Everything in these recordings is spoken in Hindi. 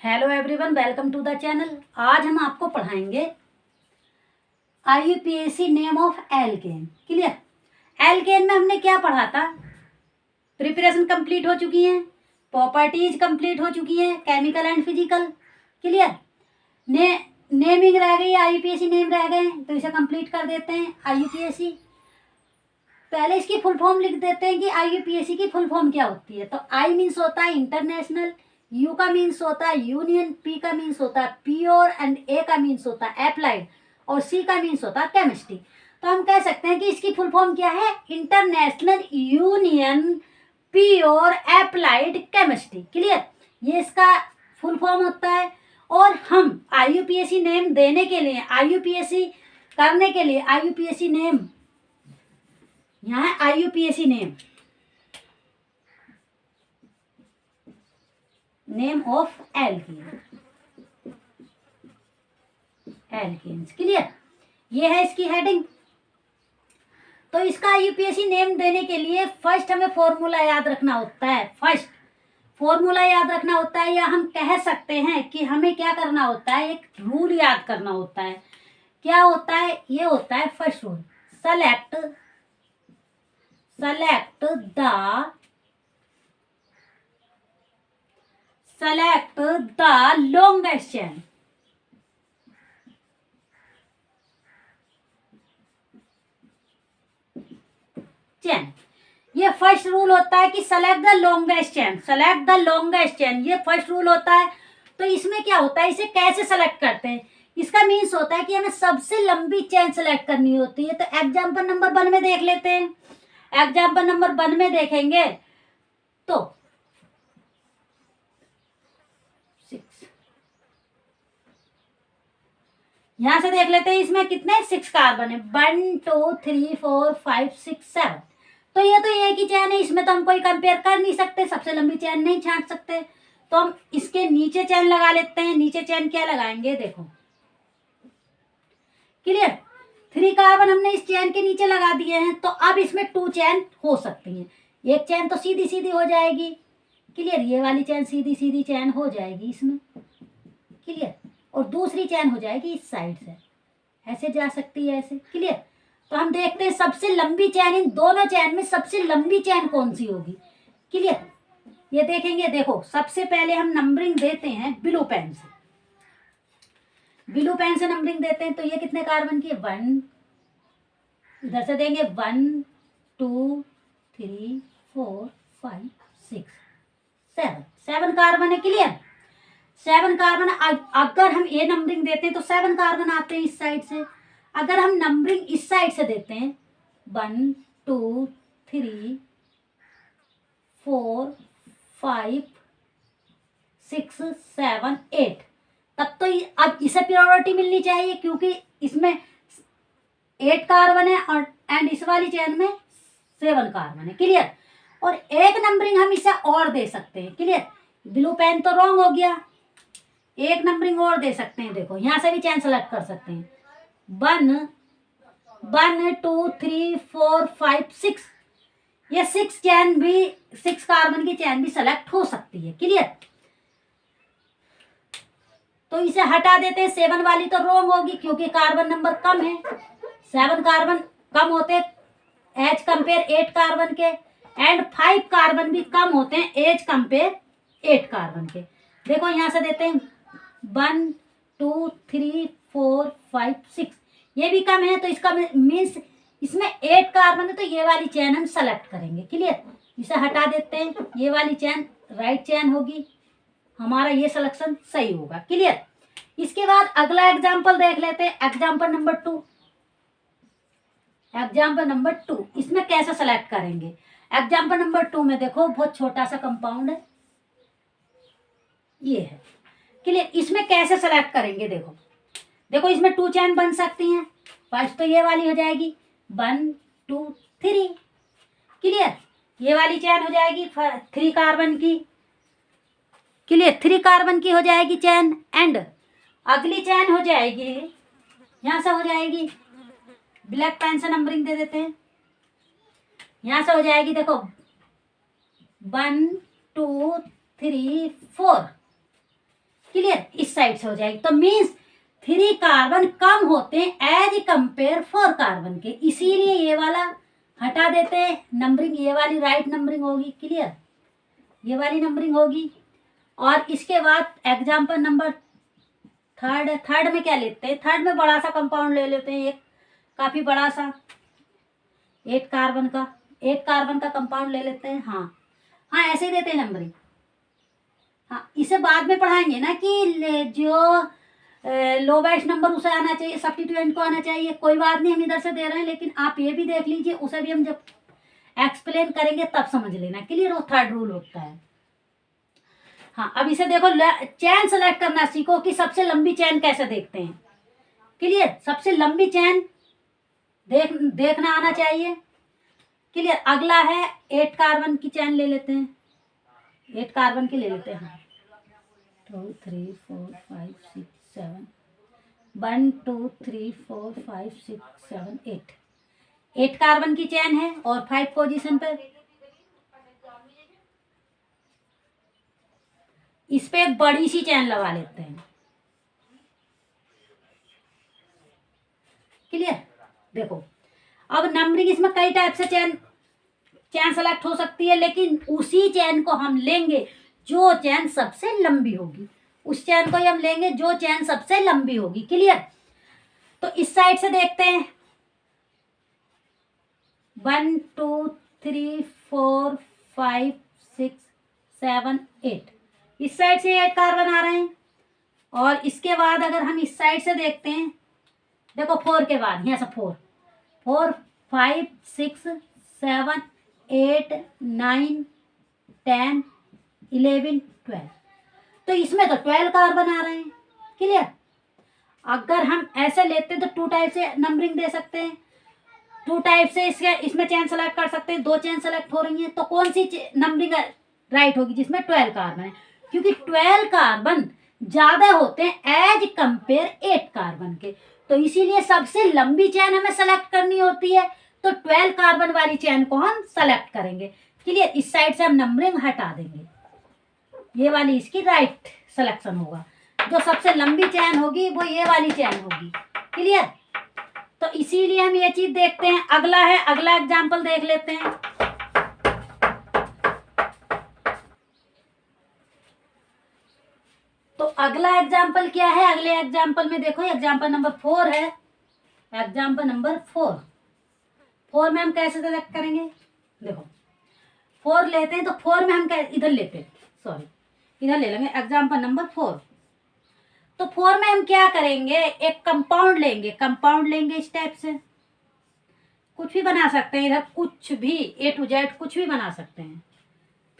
Hello everyone, welcome to the channel. आज हम आपको पढ़ाएंगे IUPAC name of alkane. Clear? Alkane में हमने क्या पढ़ा था? प्रिपरेशन कंप्लीट हो चुकी है, प्रॉपर्टीज कंप्लीट हो चुकी है, chemical and physical. Clear? Naming रह गई, IUPAC नेम रह गए, तो इसे कंप्लीट कर देते हैं। IUPAC पहले इसकी फुल फॉर्म लिख देते हैं कि IUPAC की फुल फॉर्म क्या होती है। तो I मीन्स होता है इंटरनेशनल, U का मीन्स होता है यूनियन, P का मीन्स होता है प्योर एंड A का मीन्स होता है अप्लाइड और C का मीन्स होता है केमिस्ट्री। तो हम कह सकते हैं कि इसकी फुल फॉर्म क्या है? International union pure applied chemistry. Clear? ये इसका फुल फॉर्म होता है। और हम IUPAC नेम देने के लिए, IUPAC करने के लिए IUPAC नेम, यहाँ है IUPAC name of alkanes. Clear? ये है इसकी हेडिंग। तो इसका IUPAC नेम देने के लिए फर्स्ट हमें फॉर्मूला याद रखना होता है। फर्स्ट फॉर्मूला याद रखना होता है, या हम कह सकते हैं कि हमें क्या करना होता है, एक रूल याद करना होता है। क्या होता है? ये होता है first rule, select the longest chain. ये फर्स्ट रूल होता है कि सेलेक्ट द लॉन्गेस्ट चेन, ये फर्स्ट रूल होता है। तो इसमें क्या होता है, इसे कैसे सेलेक्ट करते हैं? इसका मीन्स होता है कि हमें सबसे लंबी चेन सेलेक्ट करनी होती है। तो एग्जाम्पल नंबर 1 में देख लेते हैं। एग्जाम्पल नंबर 1 में देखेंगे तो 6, यहां से देख लेते हैं इसमें कितने 6 कार्बन है। 1 2 3 4 5 6 7। तो ये तो एक ही चैन है, इसमें तो हम कोई कंपेयर कर नहीं सकते, सबसे लंबी चैन नहीं छांट सकते। तो हम इसके नीचे चैन लगा लेते हैं। नीचे चैन क्या लगाएंगे? देखो, क्लियर? 3 कार्बन हमने इस चैन के नीचे लगा दिए हैं। तो अब इसमें 2 चैन हो सकती हैं। एक चैन तो सीधी सीधी हो जाएगी। क्लियर? ये वाली चैन सीधी सीधी चैन हो जाएगी इसमें। क्लियर? और दूसरी चैन हो जाएगी इस साइड से, ऐसे जा सकती है, ऐसे। क्लियर? तो हम देखते हैं सबसे लंबी चैन, इन दोनों चैन में सबसे लंबी चैन कौन सी होगी। क्लियर? ये देखेंगे। देखो, सबसे पहले हम नंबरिंग देते हैं ब्लू पेन से। ब्लू पेन से नंबरिंग देते हैं। तो ये कितने कार्बन की है? 1, इधर से देंगे 1 2 3 4 5 6 7 कार्बन है। क्लियर? 7 कार्बन। अगर हम ये नंबरिंग देते हैं तो 7 कार्बन आते हैं इस साइड से। अगर हम नंबरिंग इस साइड से देते हैं 1 2 3 4 5 6 7 8, तब तो अब इसे प्रायोरिटी मिलनी चाहिए, क्योंकि इसमें 8 कार्बन है और एंड इस वाली चैन में 7 कार्बन है। क्लियर? और एक नंबरिंग हम इसे और दे सकते हैं। क्लियर? ब्लू पेन तो रॉन्ग हो गया, एक नंबरिंग और दे सकते हैं। देखो, यहां से भी चैन सेलेक्ट कर सकते हैं। 1 2 3 4 5 6, ये 6 चैन भी, 6 कार्बन की चैन भी सेलेक्ट हो सकती है। क्लियर? तो इसे हटा देते हैं। 7 वाली तो रॉन्ग होगी, क्योंकि कार्बन नंबर कम है। 7 कार्बन कम होते हैं एज कंपेयर 8 कार्बन के, एंड 5 कार्बन भी कम होते हैं एज कंपेयर 8 कार्बन के। देखो, यहां से देते हैं 1 2 3 4 5 6, ये भी कम है। तो इसका मीन्स इसमें 8 कार्बन है, तो ये वाली चैन हम सेलेक्ट करेंगे। क्लियर? इसे हटा देते हैं। ये वाली चैन राइट चैन होगी, हमारा ये सिलेक्शन सही होगा। क्लियर? इसके बाद अगला एग्जाम्पल देख लेते हैं। एग्जाम्पल नंबर 2, इसमें कैसे सेलेक्ट करेंगे? एग्जाम्पल नंबर 2 में देखो, बहुत छोटा सा कंपाउंड है, ये है। क्लियर? इसमें कैसे सेलेक्ट करेंगे? देखो, इसमें 2 चैन बन सकती हैं। फर्स्ट तो ये वाली हो जाएगी 1 2 3। क्लियर? ये वाली चैन हो जाएगी 3 कार्बन की। क्लियर? 3 कार्बन की हो जाएगी चैन। एंड अगली चैन हो जाएगी, यहां से हो जाएगी, ब्लैक पेन से नंबरिंग दे देते हैं। यहां से हो जाएगी, देखो 1 2 3 4। क्लियर, इस साइड से हो जाएगी। तो मीन्स 3 कार्बन कम होते हैं एज कंपेयर 4 कार्बन के, इसीलिए ये वाला हटा देते हैं। नंबरिंग ये वाली राइट नंबरिंग होगी। क्लियर, ये वाली नंबरिंग होगी। और इसके बाद एग्जाम्पल नंबर थर्ड है। थर्ड में क्या लेते हैं? थर्ड में बड़ा सा कंपाउंड ले लेते हैं, एक काफी बड़ा सा 8 कार्बन का कंपाउंड ले लेते हैं। हाँ हाँ, ऐसे ही देते हैं नंबरिंग। हाँ, इसे बाद में पढ़ाएंगे ना कि जो लोवेस्ट नंबर उसे आना चाहिए, सब्स्टिट्यूएंट को आना चाहिए। कोई बात नहीं, हम इधर से दे रहे हैं, लेकिन आप ये भी देख लीजिए, उसे भी हम जब एक्सप्लेन करेंगे तब समझ लेना। क्लियर, वो थर्ड रूल होता है। हाँ, अब इसे देखो, चैन सेलेक्ट करना सीखो कि सबसे लंबी चैन कैसे देखते हैं। क्लियर, सबसे लंबी चैन देखना आना चाहिए। क्लियर, अगला है 8 कार्बन की चैन ले लेते हैं। 8 कार्बन की ले लेते हैं। 2 3 4 5 6 7 1 2 3 4 5 6 7 8 8 कार्बन की चैन है और 5 पोजीशन पे। इस पे एक बड़ी सी चैन लगा लेते हैं। क्लियर, देखो अब नंबरिंग इसमें कई टाइप से चैन सेलेक्ट हो सकती है, लेकिन उसी चैन को हम लेंगे जो चैन सबसे लंबी होगी। उस चैन को ही हम लेंगे जो चैन सबसे लंबी होगी। क्लियर, तो इस साइड से देखते हैं। 1 2 3 4 5 6 7 8 इस साइड से 8 कार्बन आ रहे हैं। और इसके बाद अगर हम इस साइड से देखते हैं, देखो 4 के बाद यहाँ से 4 4 5 6 7 8 9 10 11 12 तो इसमें तो 12 कार्बन आ रहे हैं। क्लियर, अगर हम ऐसे लेते हैं तो 2 टाइप से नंबरिंग दे सकते हैं। 2 टाइप से इसमें चैन सेलेक्ट कर सकते हैं। 2 चैन सेलेक्ट हो रही हैं, तो कौन सी नंबरिंग राइट होगी जिसमें 12 कार्बन है? क्योंकि 12 कार्बन ज्यादा होते हैं एज कंपेयर 8 कार्बन के, तो इसीलिए सबसे लंबी चैन हमें सेलेक्ट करनी होती है। तो 12 कार्बन वाली चैन को हम सेलेक्ट करेंगे। क्लियर, इस साइड से हम नंबरिंग हटा देंगे। ये वाली इसकी राइट सिलेक्शन होगा। जो सबसे लंबी चैन होगी वो ये वाली चैन होगी। क्लियर, तो इसीलिए हम ये चीज देखते हैं। अगला है, अगला एग्जाम्पल देख लेते हैं। तो अगला एग्जाम्पल क्या है? अगले एग्जाम्पल में देखो, एग्जाम्पल नंबर 4 है। एग्जाम्पल नंबर 4 में हम कैसे सेलेक्ट करेंगे? देखो 4 लेते हैं, तो 4 में हम इधर लेते हैं, सॉरी इधर ले लेंगे एग्जाम्पल नंबर 4। तो 4 में हम क्या करेंगे? एक कंपाउंड लेंगे इस टाइप से। कुछ भी बना सकते हैं इधर, कुछ भी A to Z कुछ भी बना सकते हैं।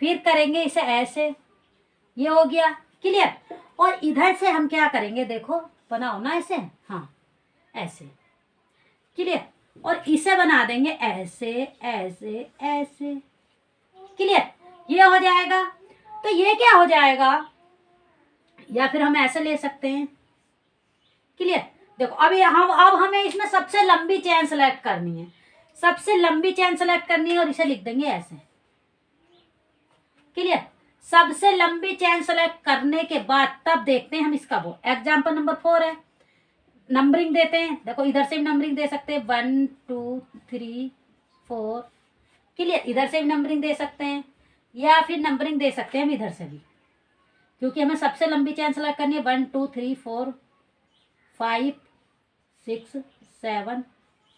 फिर करेंगे इसे ऐसे, ये हो गया। क्लियर, और इधर से हम क्या करेंगे? देखो बनाओ ना ऐसे, हाँ ऐसे। क्लियर, और इसे बना देंगे ऐसे ऐसे ऐसे। क्लियर, ये हो जाएगा। तो ये क्या हो जाएगा? या फिर हम ऐसे ले सकते हैं। क्लियर, देखो अब हमें इसमें सबसे लंबी चैन सेलेक्ट करनी है। सबसे लंबी चैन सेलेक्ट करनी है और इसे लिख देंगे ऐसे। क्लियर, सबसे लंबी चैन सेलेक्ट करने के बाद तब देखते हैं हम इसका वो। एग्जाम्पल नंबर 4 है, नंबरिंग देते हैं। देखो इधर से भी नंबरिंग दे सकते हैं, 1 2 3 4। क्लियर, इधर से भी नंबरिंग दे सकते हैं, या फिर नंबरिंग दे सकते हैं हम इधर से भी, क्योंकि हमें सबसे लंबी चैन सेलेक्ट करनी है। 1 2 3 4 5 6 7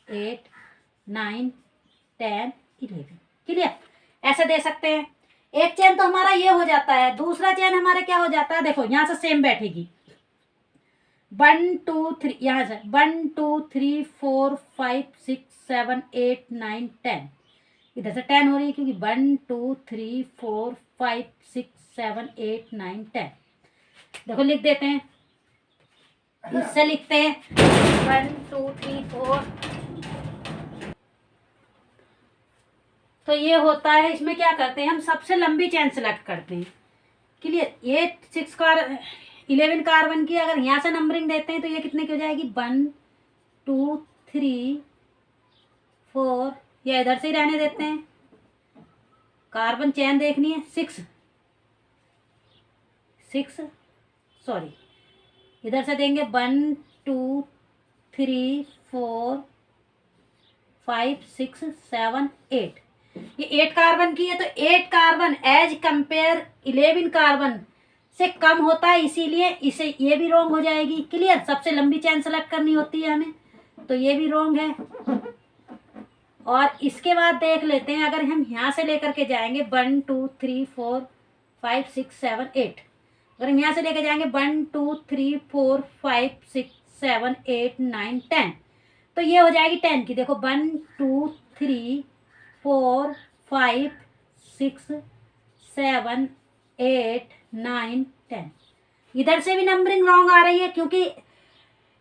8 9 10 11। क्लियर, ऐसे दे सकते हैं। एक चैन तो हमारा ये हो जाता है। दूसरा चैन हमारा क्या हो जाता है? देखो यहाँ से सेम बैठेगी। 1 2 3 यहाँ से 1 2 3 4 5 6 7 8 9 10 इधर से 10 हो रही है, क्योंकि 1 2 3 4 5 6 7 8 9 10। देखो लिख देते हैं, इससे लिखते हैं 1 2 3 4। तो ये होता है। इसमें क्या करते हैं हम? सबसे लंबी चैन सेलेक्ट करते हैं। क्लियर, ये 11 कार्बन की अगर यहाँ से नंबरिंग देते हैं तो ये कितने की हो जाएगी? 1 2 3 4, या इधर से ही रहने देते हैं। कार्बन चैन देखनी है, 6 सॉरी, इधर से देंगे 1 2 3 4 5 6 7 8। ये 8 कार्बन की है, तो 8 कार्बन एज कंपेयर 11 कार्बन से कम होता है, इसीलिए इसे ये भी रॉन्ग हो जाएगी। क्लियर? सबसे लंबी चेन सेलेक्ट करनी होती है हमें, तो ये भी रॉन्ग है। और इसके बाद देख लेते हैं, अगर हम यहाँ से लेकर के जाएंगे 1 2 3 4 5 6 7 8, अगर हम यहाँ से लेकर जाएंगे 1 2 3 4 5 6 7 8 9 10, तो ये हो जाएगी 10 की। देखो 1 2 3 4 5 6 7 8 9 10। इधर से भी नंबरिंग रॉन्ग आ रही है, क्योंकि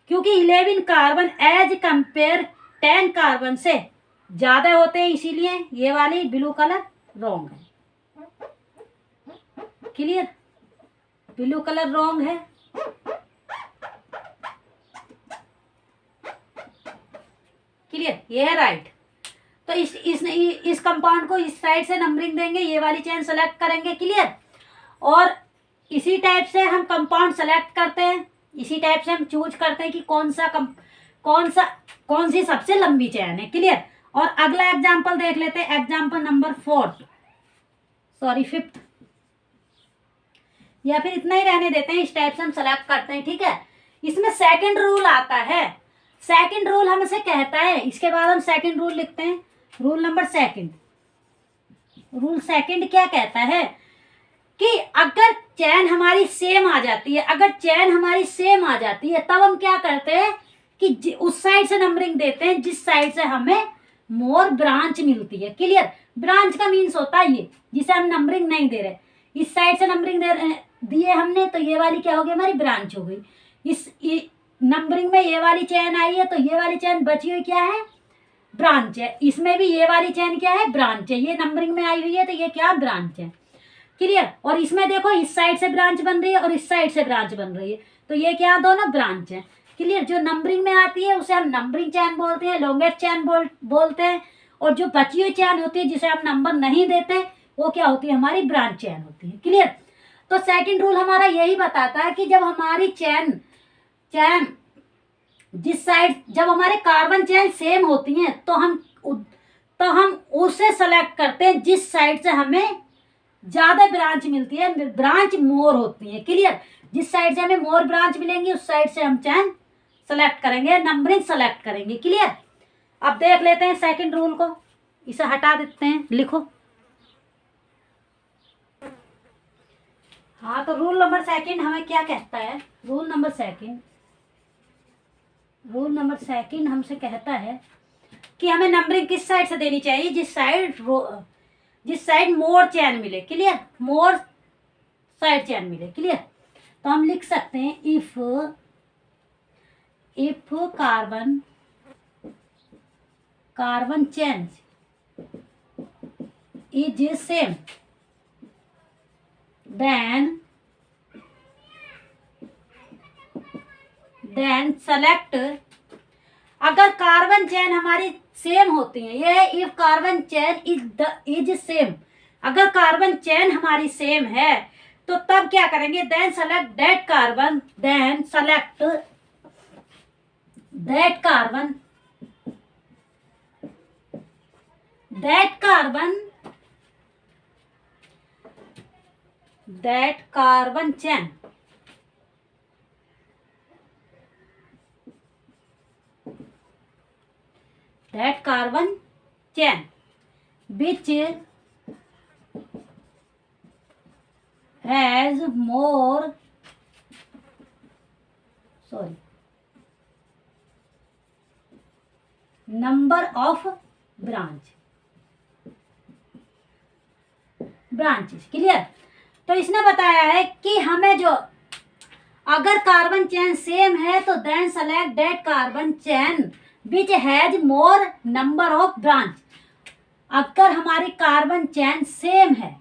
11 कार्बन एज कंपेयर 10 कार्बन से ज्यादा होते हैं, इसीलिए ये वाली ब्लू कलर रॉन्ग है। क्लियर? ब्लू कलर रॉन्ग है। क्लियर? ये है राइट। तो इस कंपाउंड को इस साइड से नंबरिंग देंगे, ये वाली चेन सेलेक्ट करेंगे। क्लियर? और इसी टाइप से हम कंपाउंड सेलेक्ट करते हैं, इसी टाइप से हम चूज करते हैं कि कौन सी सबसे लंबी चेन है। क्लियर? और अगला एग्जांपल देख लेते हैं, एग्जांपल नंबर 5, या फिर इतना ही रहने देते हैं, इस टाइप से हम सेलेक्ट करते हैं। ठीक है? इसमें सेकंड रूल आता है। सेकंड रूल हमसे कहता है, इसके बाद हम सेकंड रूल लिखते हैं, rule number second. Rule second क्या कहता है कि अगर चेन हमारी सेम आ जाती है, तब हम क्या करते हैं कि उस साइड से नंबरिंग देते हैं जिस साइड से हमें मोर ब्रांच मिलती है। क्लियर? ब्रांच का मीन्स होता है ये जिसे हम नंबरिंग नहीं दे रहे, इस साइड से नंबरिंग दिए हमने, तो ये वाली क्या हो गई, हमारी ब्रांच हो गई। इस नंबरिंग में ये वाली चेन आई है, तो ये वाली चेन बची हुई क्या है, ब्रांच है। इसमें भी ये वाली चेन क्या है, ब्रांच है। ये नंबरिंग में आई हुई है, तो ये क्या, ब्रांच है। क्लियर? और इसमें देखो इस साइड से ब्रांच बन रही है और इस साइड से ब्रांच बन रही है, तो ये क्या, दोनों ब्रांच है। क्लियर? जो नंबरिंग में आती है उसे हम नंबरिंग चेन बोलते हैं, लॉन्गेस्ट चेन बोलते हैं। और जो बची हुई चेन होती है जिसे हम नंबर नहीं देते, वो क्या होती है, हमारी ब्रांच चेन होती है। क्लियर? तो सेकंड रूल हमारा यही बताता है कि जब हमारी चेन जब हमारे कार्बन चेन सेम होती हैं, तो हम उसे सेलेक्ट करते हैं जिस साइड से हमें ज्यादा ब्रांच मिलती है, ब्रांच मोर होती है। क्लियर? जिस साइड से हमें मोर ब्रांच मिलेंगी उस साइड से हम चेन सेलेक्ट करेंगे, नंबरिंग सेलेक्ट करेंगे। क्लियर? अब देख लेते हैं सेकंड रूल को, इसे हटा देते हैं, लिखो। हाँ, तो रूल नंबर सेकंड हमें क्या कहता है, रूल नंबर सेकंड हमसे कहता है कि हमें नंबरिंग किस साइड से देनी चाहिए, जिस साइड मोर चेन मिले। क्लियर? मोर साइड चेन मिले। क्लियर? तो हम लिख सकते हैं if carbon chain is same then select. अगर कार्बन चेन हमारी सेम होती है, ये if carbon chain is same, अगर कार्बन चेन हमारी सेम है तो तब क्या करेंगे, then select that carbon chain which has more number of branches। Clear? तो इसने बताया है कि हमें जो अगर कार्बन चेन सेम है तो then select that carbon chain which has more number of branch. अगर हमारी कार्बन चेन सेम है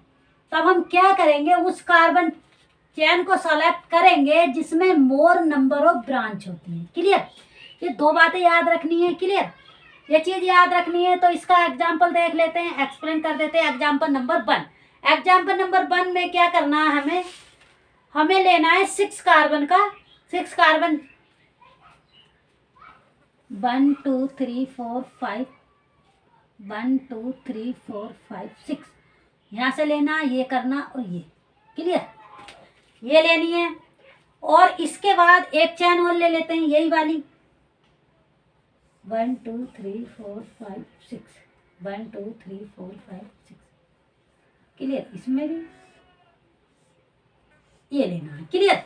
तब हम क्या करेंगे, उस कार्बन चेन को सेलेक्ट करेंगे जिसमें मोर नंबर ऑफ ब्रांच होती है। क्लियर? ये दो बातें याद रखनी है। क्लियर? ये चीज याद रखनी है। तो इसका एग्जाम्पल देख लेते हैं, एक्सप्लेन कर देते हैं। एग्जाम्पल नंबर 1 में क्या करना है हमें, हमें लेना है 6 कार्बन का, 6 कार्बन 1 2 3 4 5 1 2 3 4 5 6 यहाँ से लेना, ये करना और ये, क्लियर, ये लेनी है। और इसके बाद एक चैन और ले लेते हैं, यही वाली 1 2 3 4 5 6 1 2 3 4 5 6, क्लियर, इसमें भी ये लेना है, क्लियर।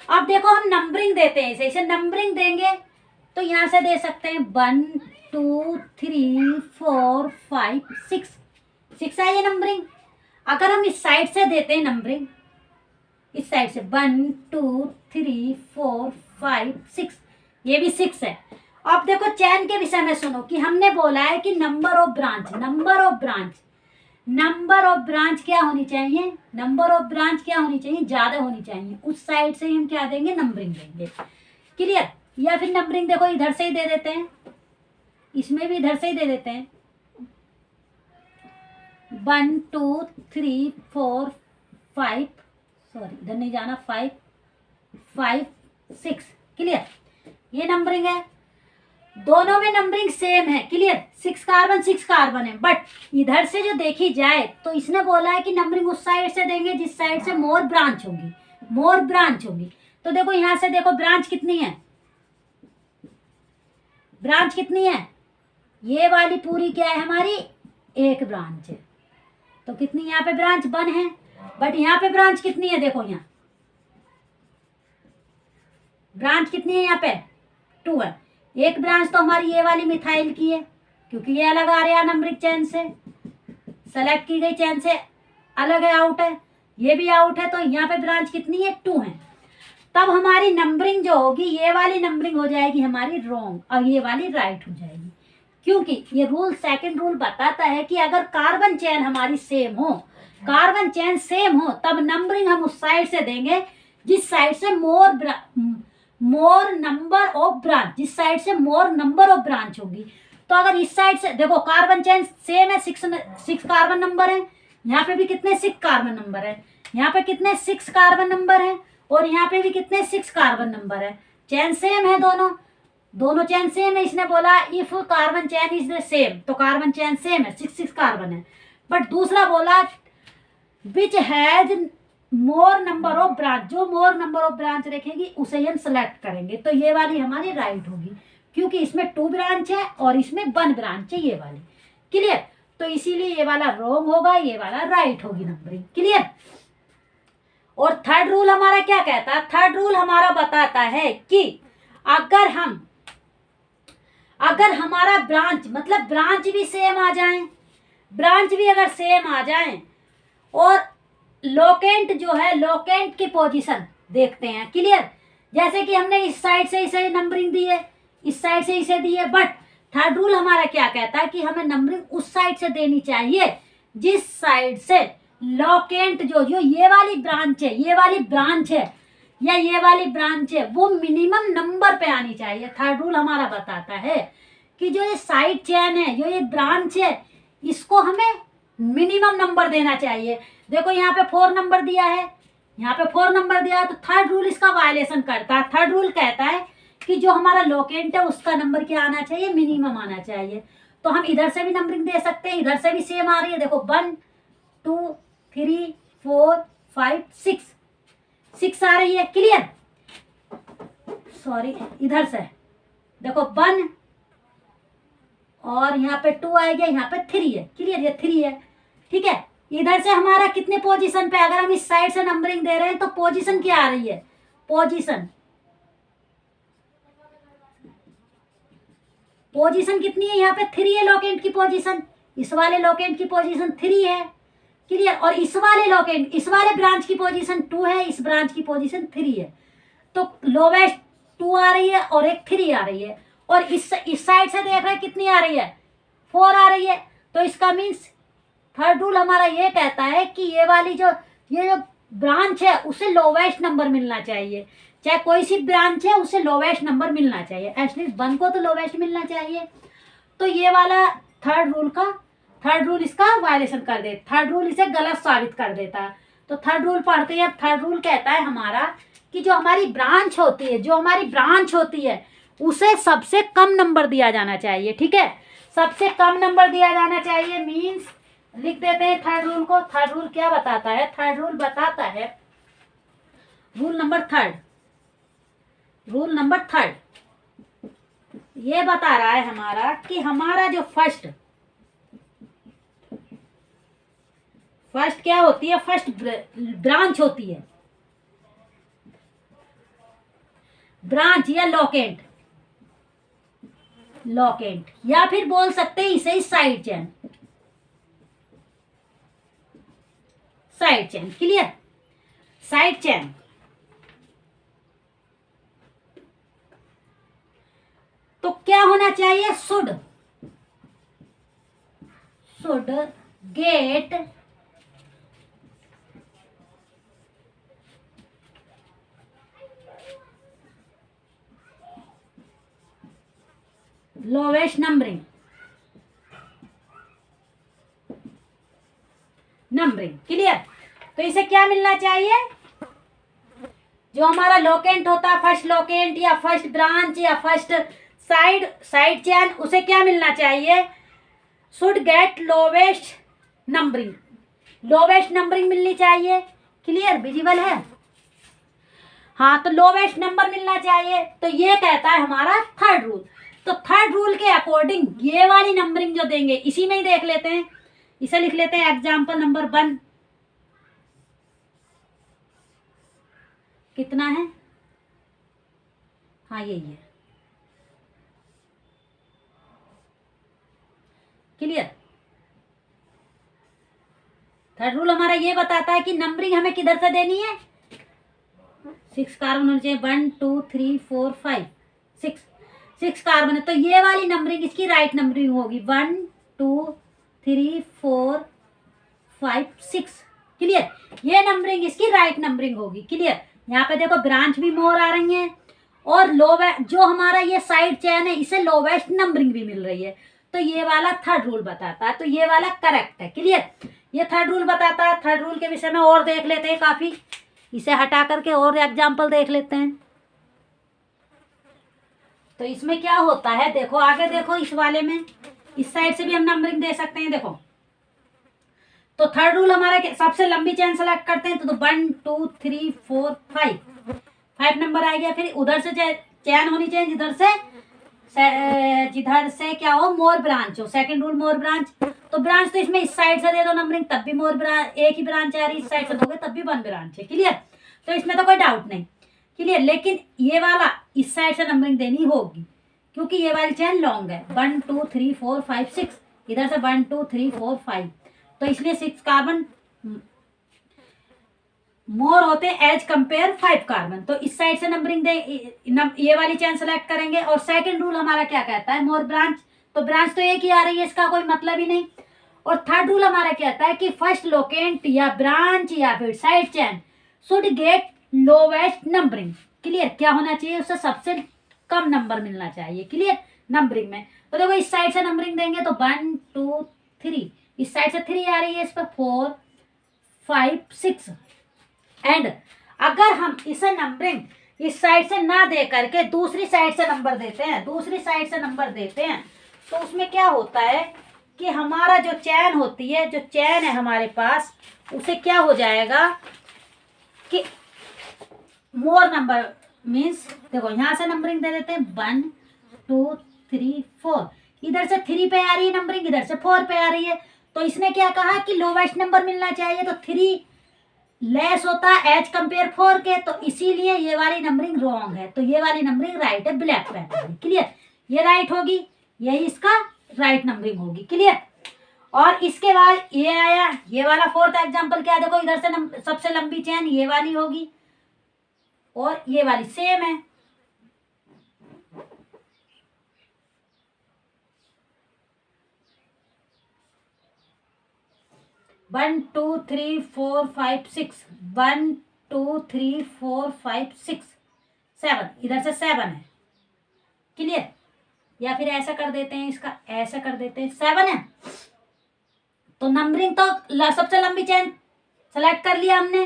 अब देखो हम नंबरिंग देते हैं, इसे नंबरिंग देंगे तो यहाँ से दे सकते हैं 1 2 3 4 5 6, 6 है ये नंबरिंग। अगर हम इस साइड से देते हैं नंबरिंग, इस साइड से 1 2 3 4 5 6, ये भी 6 है। अब देखो चैन के विषय में सुनो कि हमने बोला है कि number of branch, number of branch, number of branch क्या होनी चाहिए, नंबर ऑफ ब्रांच क्या होनी चाहिए, ज्यादा होनी चाहिए। उस साइड से हम क्या देंगे, नंबरिंग देंगे, क्लियर। या फिर नंबरिंग देखो इधर से ही दे देते हैं, इसमें भी इधर से ही दे देते हैं 1 2 3 4 5, सॉरी इधर नहीं जाना, 5 5 6, क्लियर, ये नंबरिंग है। दोनों में नंबरिंग सेम है, क्लियर, 6 कार्बन है। बट इधर से जो देखी जाए तो इसने बोला है कि नंबरिंग उस साइड से देंगे जिस साइड से मोर ब्रांच होगी, मोर ब्रांच होगी। तो देखो यहां से देखो ब्रांच कितनी है, ब्रांच कितनी है, ये वाली पूरी क्या है हमारी, एक ब्रांच है। तो कितनी यहाँ पे ब्रांच 1 है, बट यहाँ पे ब्रांच कितनी है, देखो यहाँ ब्रांच कितनी है, यहाँ पे 2 है। एक ब्रांच तो हमारी ये वाली मिथाइल की है, क्योंकि ये अलग आ रहा है नंबरिंग चेन से, सेलेक्ट की गई चेन से अलग है, आउट है, ये भी आउट है। तो यहाँ पे ब्रांच कितनी है, 2 है। तब हमारी नंबरिंग जो होगी, ये वाली नंबरिंग हो जाएगी हमारी रॉन्ग और ये वाली राइट हो जाएगी, क्योंकि ये रूल, सेकंड रूल बताता है कि अगर कार्बन चेन हमारी सेम हो, कार्बन चेन सेम हो, तब नंबरिंग हम उस साइड से देंगे जिस साइड से मोर नंबर ऑफ ब्रांच, जिस साइड से मोर नंबर ऑफ ब्रांच होगी। तो अगर इस साइड से देखो कार्बन चेन सेम है, 6 कार्बन नंबर है, यहाँ पे भी कितने 6 कार्बन नंबर है, यहाँ पे कितने 6 कार्बन नंबर है, और यहाँ पे भी कितने 6 कार्बन नंबर है। चेन सेम है, दोनों चेन सेम है। इसने बोला if carbon chain is the same, तो कार्बन चेन सेम है, 6 कार्बन है। बट दूसरा बोला विच has more number of branch, जो मोर नंबर ऑफ ब्रांच रखेगी उसे ही हम सेलेक्ट करेंगे। तो ये वाली हमारी राइट होगी, क्योंकि इसमें 2 ब्रांच है और इसमें 1 ब्रांच है, ये वाली, क्लियर। तो इसीलिए ये वाला रॉन्ग होगा, ये वाला राइट होगी नंबरिंग, क्लियर। और थर्ड रूल हमारा क्या कहता है, थर्ड रूल हमारा बताता है कि अगर हमारा ब्रांच, मतलब ब्रांच भी सेम आ जाए, ब्रांच भी अगर सेम आ जाए, और लोकेंट जो है, लोकेंट की पोजीशन देखते हैं, क्लियर। जैसे कि हमने इस साइड से इसे नंबरिंग दी है, इस साइड से इसे दी है, बट थर्ड रूल हमारा क्या कहता है कि हमें नंबरिंग उस साइड से देनी चाहिए जिस साइड से लोकेंट जो ये वाली ब्रांच है, ये वाली ब्रांच है या ये वाली ब्रांच है, वो मिनिमम नंबर पे आनी चाहिए। थर्ड रूल हमारा बताता है कि जो ये साइड चेन है, जो ये ब्रांच है, इसको हमें मिनिमम नंबर देना चाहिए। देखो यहाँ पे 4 नंबर दिया है, यहाँ पे 4 नंबर दिया है, तो थर्ड रूल इसका वायलेशन करता है। थर्ड रूल कहता है कि जो हमारा लोकेंट है उसका नंबर क्या आना चाहिए, मिनिमम आना चाहिए। तो हम इधर से भी नंबरिंग दे सकते हैं, इधर से भी सेम आ रही है, देखो 1 2 3 4 5 6 आ रही है, क्लियर। सॉरी, इधर से देखो 1 और यहाँ पे 2 आएगा, यहाँ पे 3 है, क्लियर, ये 3 है, ठीक है। इधर से हमारा कितने पोजीशन पे, अगर हम इस साइड से नंबरिंग दे रहे हैं तो पोजीशन क्या आ रही है, पोजीशन कितनी है, यहाँ पे 3 है लोकेंट की पोजीशन, इस वाले लोकेंट की पोजीशन 3 है, क्लियर। और इस वाले लोकेंट, इस वाले ब्रांच की पोजीशन 2 है, इस ब्रांच की पोजीशन 3 है। तो लोवेस्ट 2 आ रही है और एक 3 आ रही है, और इस साइड से देख रहे हैं कितनी आ रही है, 4 आ रही है। तो इसका मीन्स थर्ड रूल हमारा ये कहता है कि ये वाली जो ब्रांच है उसे लोवेस्ट नंबर मिलना चाहिए, चाहे कोई सी ब्रांच है उसे लोवेस्ट नंबर मिलना चाहिए, एटलीस्ट 1 को तो लोवेस्ट मिलना चाहिए। तो ये वाला थर्ड रूल इसका वायलेशन कर दे, थर्ड रूल इसे गलत साबित कर देता है। तो थर्ड रूल पढ़ते हैं। अब थर्ड रूल कहता है हमारा कि जो हमारी ब्रांच होती है उसे सबसे कम नंबर दिया जाना चाहिए। ठीक है, सबसे कम नंबर दिया जाना चाहिए मीन्स लिख देते हैं थर्ड रूल को। थर्ड रूल क्या बताता है? थर्ड रूल बताता है रूल नंबर थर्ड ये बता रहा है हमारा कि हमारा जो फर्स्ट क्या होती है? फर्स्ट ब्रांच होती है, ब्रांच या लोकेंट या फिर बोल सकते हैं इसे side chain. Clear? Side chain तो क्या होना चाहिए? Should get lowest numbering. Clear? तो इसे क्या मिलना चाहिए? जो हमारा लोकेंट होता है, फर्स्ट लोकेंट या फर्स्ट ब्रांच या फर्स्ट साइड चेन, उसे क्या मिलना चाहिए? शुड गेट लोवेस्ट नंबरिंग मिलनी चाहिए। क्लियर? विजिबल है? हाँ, तो लोवेस्ट नंबर मिलना चाहिए। तो ये कहता है हमारा थर्ड रूल। तो थर्ड रूल के अकॉर्डिंग ये वाली नंबरिंग जो देंगे इसी में ही देख लेते हैं। इसे लिख लेते हैं एग्जाम्पल नंबर 1। कितना है? हाँ, यही है। क्लियर? थर्ड रूल हमारा ये बताता है कि नंबरिंग हमें किधर से देनी है? 6 कार्बन होने चाहिए। 1 2 3 4 5 6 कार्बन है, तो ये वाली नंबरिंग इसकी राइट नंबरिंग होगी। 1 2 3 4 5 6। क्लियर? ये नंबरिंग इसकी राइट नंबरिंग होगी। क्लियर? यहाँ पे देखो ब्रांच भी मोर आ रही है और जो हमारा ये साइड चेन है इसे लोवेस्ट नंबरिंग भी मिल रही है। तो ये वाला थर्ड रूल बताता है, तो ये वाला करेक्ट है। क्लियर? ये थर्ड रूल बताता है। थर्ड रूल के विषय में और देख लेते हैं काफी, इसे हटा करके और एग्जाम्पल देख लेते हैं। तो इसमें क्या होता है देखो, आगे देखो, इस वाले में इस साइड से भी हम नंबरिंग दे सकते हैं। देखो, तो थर्ड रूल हमारा सबसे लंबी चेन सेलेक्ट करते हैं, तो 1 2 3 4 5 नंबर आ गया। फिर उधर से चेन होनी चाहिए जिधर से क्या हो, मोर ब्रांच हो। सेकंड रूल मोर ब्रांच। तो ब्रांच तो इसमें इस साइड से दे दो नंबरिंग, तब भी मोर ब्रांच, एक ही ब्रांच आ रही, इस साइड से दोगे तब भी 1 ब्रांच है। क्लियर? तो इसमें तो कोई डाउट नहीं। क्लियर? लेकिन ये वाला इस साइड से नंबरिंग देनी होगी क्योंकि ये वाली चेन लॉन्ग है। 1 2 3 4 5 6, इधर से 1 2 3 4 5, तो इसलिए 6 कार्बन मोर होते हैं एज कंपेयर 5 कार्बन। तो इस साइड से नंबरिंग ये वाली चेन सेलेक्ट करेंगे। और सेकंड रूल हमारा क्या कहता है? मोर ब्रांच। तो ब्रांच तो एक ही आ रही है, इसका कोई मतलब ही नहीं। और थर्ड रूल हमारा कहता है कि फर्स्ट लोकेंट या ब्रांच या फिर side chain should get lowest numbering. Clear? क्या होना चाहिए? उससे सबसे कम नंबर मिलना चाहिए। क्लियर? नंबरिंग में तो देखो इस साइड से नंबरिंग देंगे तो 1 2 3, इस साइड से 3 आ रही है, इस पर 4 5 6। एंड अगर हम इसे नंबरिंग इस साइड से ना दे करके दूसरी साइड से नंबर देते हैं, तो उसमें क्या होता है कि हमारा जो चैन होती है, जो चैन है हमारे पास, उसे क्या हो जाएगा कि मोर नंबर मीन्स देखो यहाँ से नंबरिंग दे देते हैं 1 2 3 4, इधर से 3 पे आ रही है नंबरिंग, इधर से 4 पे आ रही है। तो इसने क्या कहा कि लोवेस्ट नंबर मिलना चाहिए, तो 3 लेस होता है एज कंपेयर 4 के, तो इसीलिए ये वाली नंबरिंग रॉन्ग है। तो ये वाली नंबरिंग राइट है, ब्लैक पैटर्न। क्लियर? ये राइट होगी, यही इसका राइट नंबरिंग होगी। क्लियर? और इसके बाद ये आया, ये वाला फोर्थ एग्जांपल क्या, देखो इधर से सबसे लंबी चेन ये वाली होगी और ये वाली सेम है। वन टू थ्री फोर 5 6, 1 2 3 4 5 6 7, इधर से 7 है। क्लियर? या फिर ऐसा कर देते हैं, इसका ऐसा कर देते हैं, 7 है। तो नंबरिंग तो सबसे लंबी चेन सेलेक्ट कर लिया हमने।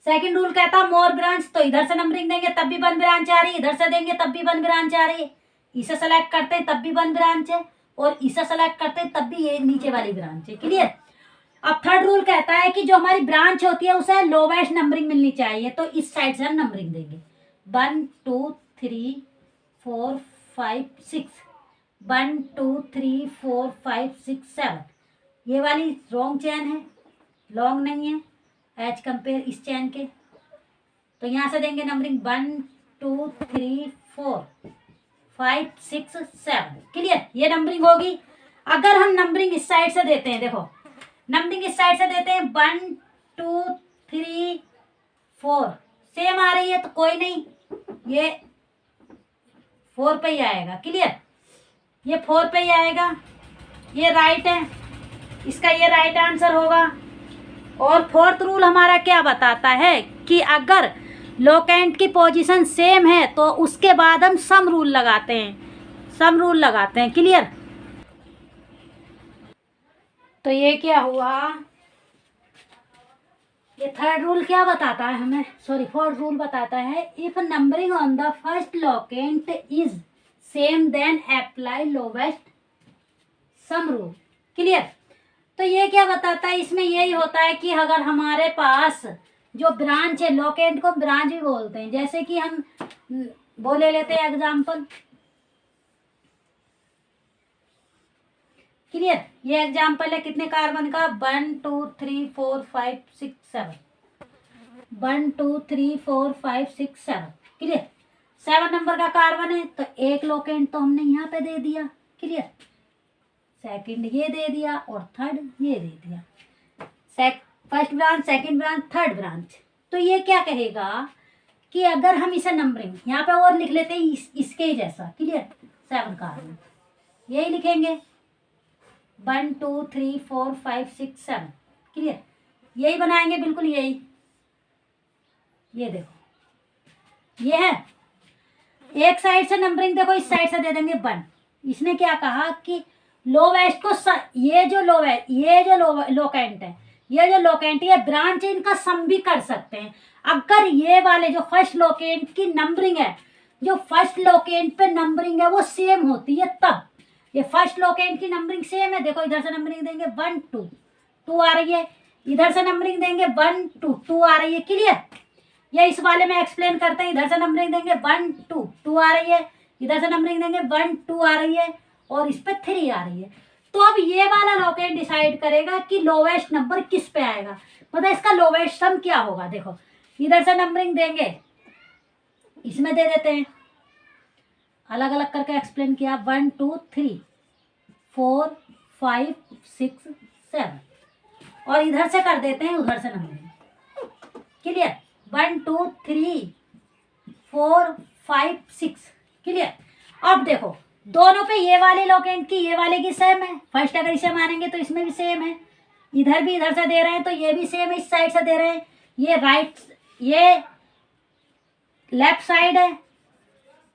सेकंड रूल कहता मोर ब्रांच, तो इधर से नंबरिंग देंगे तब भी 1 ब्रांच आ रही है, इधर से देंगे तब भी 1 ब्रांच आ रही है। इसे सेलेक्ट करते हैं तब भी 1 ब्रांच है, और इसे सेलेक्ट करते हैं तब भी ये नीचे वाली ब्रांच है। क्लियर। अब थर्ड रूल कहता है कि जो हमारी ब्रांच होती है उसे लोवेस्ट नंबरिंग मिलनी चाहिए, तो इस साइड से हम नंबरिंग देंगे 1 2 3 4 5 6, 1 2 3 4 5 6 7। ये वाली रॉन्ग चैन है, लॉन्ग नहीं है एज कंपेयर इस चैन के, तो यहाँ से देंगे नंबरिंग 1 2 3 4 5 6 7। क्लियर, ये नंबरिंग होगी। अगर हम नंबरिंग इस साइड से देते हैं, देखो नंबरिंग इस साइड से देते हैं 1 2 3 4, सेम आ रही है तो कोई नहीं, ये 4 पे ही आएगा। क्लियर, ये 4 पे ही आएगा, ये राइट है, इसका ये राइट आंसर होगा। और फोर्थ रूल हमारा क्या बताता है कि अगर लोकेंट की पोजीशन सेम है तो उसके बाद हम सम रूल लगाते हैं, सम रूल लगाते हैं। क्लियर, तो ये क्या हुआ, ये थर्ड रूल क्या बताता है हमें, सॉरी फोर्थ रूल बताता है if numbering on the first locant is same then apply lowest sum rule. Clear, तो ये क्या बताता है, इसमें यही होता है कि अगर हमारे पास जो ब्रांच है, लोकेंट को ब्रांच भी बोलते हैं, जैसे कि हम वो ले लेते हैं एग्जाम्पल। क्लियर, ये एग्जाम्पल है कितने कार्बन का, 1 2 3 4 5 6 7, 1 2 3 4 5 6 7। क्लियर, 7 नंबर का कार्बन है तो एक लोकेंट तो हमने यहाँ पे दे दिया। क्लियर, सेकंड ये दे दिया और थर्ड ये दे दिया, first branch, second branch, third branch. तो ये क्या कहेगा कि अगर हम इसे नंबरिंग यहाँ पे और लिख लेते हैं इसके ही जैसा। क्लियर, 7 कार्बन यही लिखेंगे 1 2 3 4 5 6 7। क्लियर, यही बनाएंगे बिल्कुल यही, ये देखो ये है। एक साइड से नंबरिंग देखो, इस साइड से दे देंगे 1। इसने क्या कहा कि लोवेस्ट को ये जो लोकेंट है, ये जो लोकेंट है ब्रांच है, इनका सम भी कर सकते हैं। अगर ये वाले जो फर्स्ट लोकेंट की नंबरिंग है, जो फर्स्ट लोकेंट पे नंबरिंग है वो सेम होती है, तब ये फर्स्ट लोकेंट की नंबरिंग सेम है, देखो इधर से नंबरिंग देंगे 1 2 2 आ रही है, इधर से नंबरिंग देंगे 1 2 2 आ रही है। क्लियर, ये इस वाले में एक्सप्लेन करते हैं, इधर से नंबरिंग देंगे 1 2 2 आ रही है, इधर से नंबरिंग देंगे 1 2 आ रही है, और इस पे 3 आ रही है। तो अब ये वाला लोकेंट डिसाइड करेगा कि लोवेस्ट नंबर किस पे आएगा, मतलब इसका लोवेस्ट सम क्या होगा। देखो इधर से नंबरिंग देंगे, इसमें दे देते हैं, अलग अलग करके एक्सप्लेन किया, 1 2 3 4 5 6 7, और इधर से कर देते हैं उधर से नंबरिंग। क्लियर, 1 2 3 4 5 6। क्लियर, अब देखो दोनों पे ये वाले लोकेंट की ये वाले की सेम है, फर्स्ट अगर इसे मानेंगे तो इसमें भी सेम है, इधर भी इधर से दे रहे हैं तो ये भी सेम है, इस साइड से दे रहे हैं, ये राइट, ये लेफ्ट साइड है,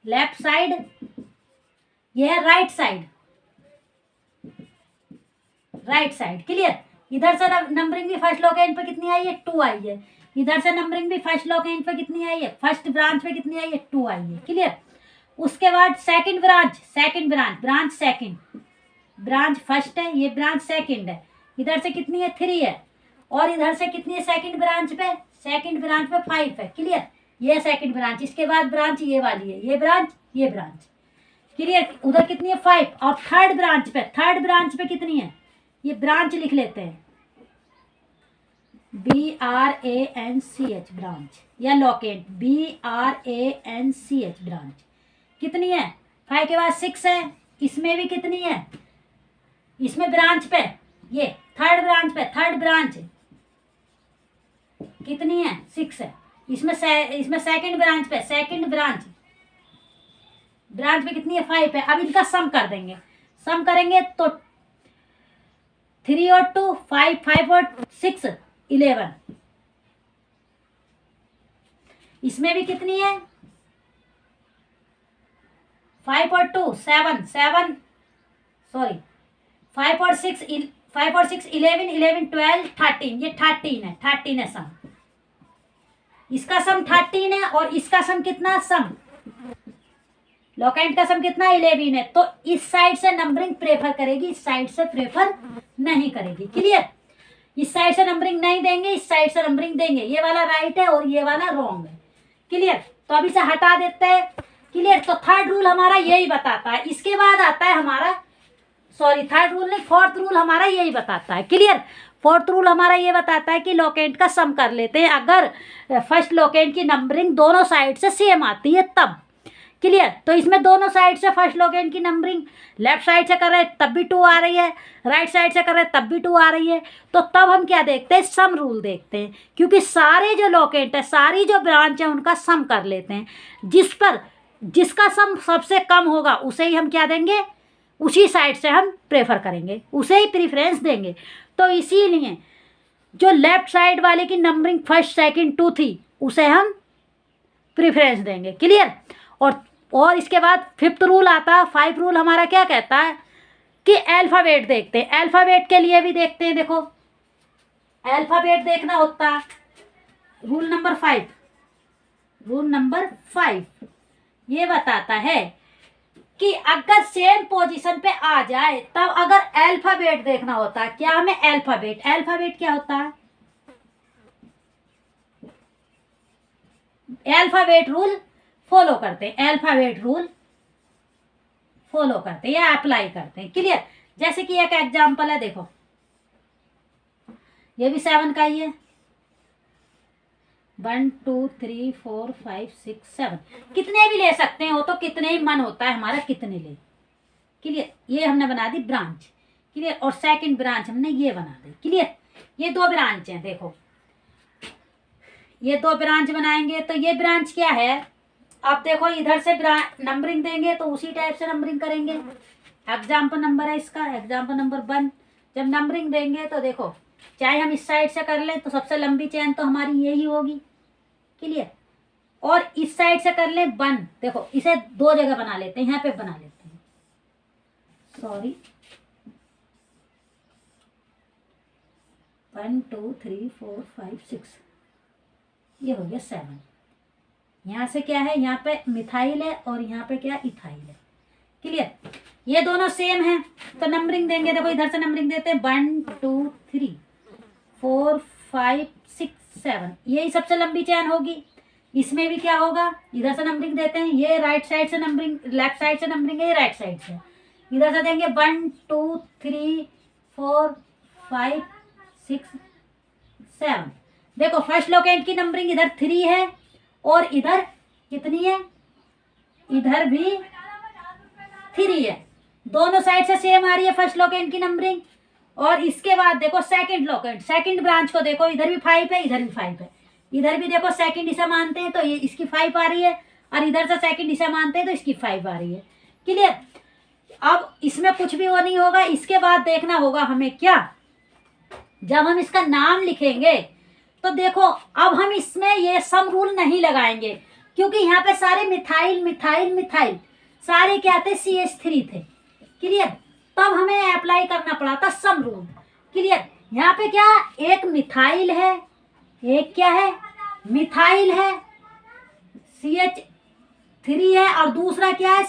लेफ्ट साइड, ये है right side, right side. Clear, इधर से नंबरिंग भी फर्स्ट लोकेंट पे कितनी आई है, 2 आई है, इधर से नंबरिंग भी फर्स्ट लोकेंट पे कितनी आई है, फर्स्ट ब्रांच पे कितनी आई है, 2 आई है। क्लियर, उसके बाद second branch, branch second, branch first है, ये ब्रांच सेकंड है, इधर से कितनी है 3 है, और इधर से कितनी है सेकंड ब्रांच पे 5 है। क्लियर, ये सेकंड ब्रांच, इसके बाद ब्रांच ये वाली है, ये ब्रांच, ये ब्रांच। क्लियर, उधर कितनी है 5, और थर्ड ब्रांच पे कितनी है, ये ब्रांच लिख लेते हैं BRANCH ब्रांच, या लोकेंट BRANCH ब्रांच कितनी है, 5 के बाद 6 है, इसमें भी कितनी है, इसमें ब्रांच पे, ये थर्ड ब्रांच कितनी है 6 है, इसमें सेकंड ब्रांच पे कितनी है 5 है। अब इनका सम कर देंगे, सम करेंगे तो 3 और 2 5, 5 और 6 11, इसमें भी कितनी है 5 और 2 7, 5 और 6 5 और 6 11, 11 12 13, ये 13 है, 13 है सम। इसका सम 13 है और इसका सम कितना, सम लोकेंट का सम कितना, 11 है। तो इस साइड से नंबरिंग प्रेफर करेगी, इस साइड से प्रेफर नहीं करेगी। क्लियर? इस साइड से नंबरिंग नहीं देंगे, इस साइड से नंबरिंग देंगे। ये वाला राइट है और ये वाला रॉन्ग है। क्लियर? तो अब इसे हटा देते हैं। क्लियर? तो थर्ड रूल हमारा यही बताता है। इसके बाद आता है हमारा, सॉरी थर्ड रूल नहीं, फोर्थ रूल हमारा यही बताता है। क्लियर? फोर्थ रूल हमारा ये बताता है कि लोकेंट का सम कर लेते हैं अगर फर्स्ट लोकेंट की नंबरिंग दोनों साइड से सेम आती है तब। क्लियर? तो इसमें दोनों साइड से फर्स्ट लोकेंट की नंबरिंग लेफ्ट साइड से कर रहे हैं तब भी 2 आ रही है, राइट साइड से कर रहे हैं तब भी 2 आ रही है। तो तब हम क्या देखते हैं, सम रूल देखते हैं, क्योंकि सारे जो लोकेंट है, सारी जो ब्रांच है, उनका सम कर लेते हैं। जिसका सम सबसे कम होगा उसे ही हम क्या देंगे, उसी साइड से हम प्रेफर करेंगे, उसे ही प्रीफरेंस देंगे। तो इसीलिए जो लेफ्ट साइड वाले की नंबरिंग फर्स्ट सेकंड 2 थी उसे हम प्रीफरेंस देंगे। क्लियर? और इसके बाद फिफ्थ रूल आता है। 5 रूल हमारा क्या कहता है कि अल्फ़ाबेट देखते हैं। अल्फ़ाबेट के लिए भी देखते हैं। देखो अल्फ़ाबेट देखना होता है। रूल नंबर 5, रूल नंबर 5 ये बताता है कि अगर सेम पोजीशन पे आ जाए तब अगर अल्फ़ाबेट देखना होता है। क्या हमें अल्फ़ाबेट, अल्फ़ाबेट क्या होता है, अल्फ़ाबेट रूल फॉलो करते हैं, अल्फ़ाबेट रूल फॉलो करते हैं या अप्लाई करते हैं। क्लियर? जैसे कि एक एग्जांपल है, देखो ये भी 7 का ही है। 1 2 3 4 5 6 7 कितने भी ले सकते हैं, वो तो कितने ही मन होता है हमारा कितने ले। क्लियर? ये हमने बना दी ब्रांच। क्लियर? और सेकंड ब्रांच हमने ये बना दी। क्लियर? ये 2 ब्रांच हैं। देखो ये 2 ब्रांच बनाएंगे तो ये ब्रांच क्या है, अब देखो इधर से नंबरिंग देंगे तो उसी टाइप से नंबरिंग करेंगे। एग्जाम्पल नंबर है इसका, एग्जाम्पल नंबर 1। जब नंबरिंग देंगे तो देखो चाहे हम इस साइड से कर लें तो सबसे लंबी चेन तो हमारी यही होगी। क्लियर? और इस साइड से कर लें 1, देखो इसे 2 जगह बना लेते हैं, यहाँ पे बना लेते हैं, सॉरी 1 2 3 4 5 6, ये हो गया 7। यहाँ से क्या है, यहाँ पे मिथाइल है और यहाँ पे क्या, इथाइल है। क्लियर? ये दोनों सेम है तो नंबरिंग देंगे। देखो इधर से नंबरिंग देते हैं 1 2 3 4 5 6 7, यही सबसे लंबी चेन होगी। इसमें भी क्या होगा, इधर से नंबरिंग देते हैं, ये राइट साइड से नंबरिंग, लेफ्ट साइड से नंबरिंग है, ये राइट साइड से। इधर से देंगे 1 2 3 4 5 6 7। देखो फर्स्ट लोकेंट की नंबरिंग इधर 3 है और इधर कितनी है, इधर भी 3 है। दोनों साइड से सेम आ रही है फर्स्ट लोकेंट की नंबरिंग। और इसके बाद देखो सेकंड लोकेंट, सेकंड ब्रांच को देखो, इधर भी 5 है, इधर भी 5 है। इधर भी देखो सेकंड इसे मानते हैं तो ये इसकी 5 आ रही है, और इधर से सेकंड इसे मानते हैं तो इसकी 5 आ रही है। क्लियर? अब इसमें कुछ भी वो नहीं होगा। इसके बाद देखना होगा हमें क्या, जब हम इसका नाम लिखेंगे तो देखो अब हम इसमें ये सम रूल नहीं लगाएंगे, क्योंकि यहाँ पे सारे मिथाइल मिथाइल मिथाइल सारे क्या थे, CH3 थे। क्लियर? तब हमें अप्लाई करना पड़ा था सम रूल। क्लियर? यहाँ पे क्या, एक मिथाइल है, एक क्या है, मिथाइल है, CH3 है, और दूसरा क्या है,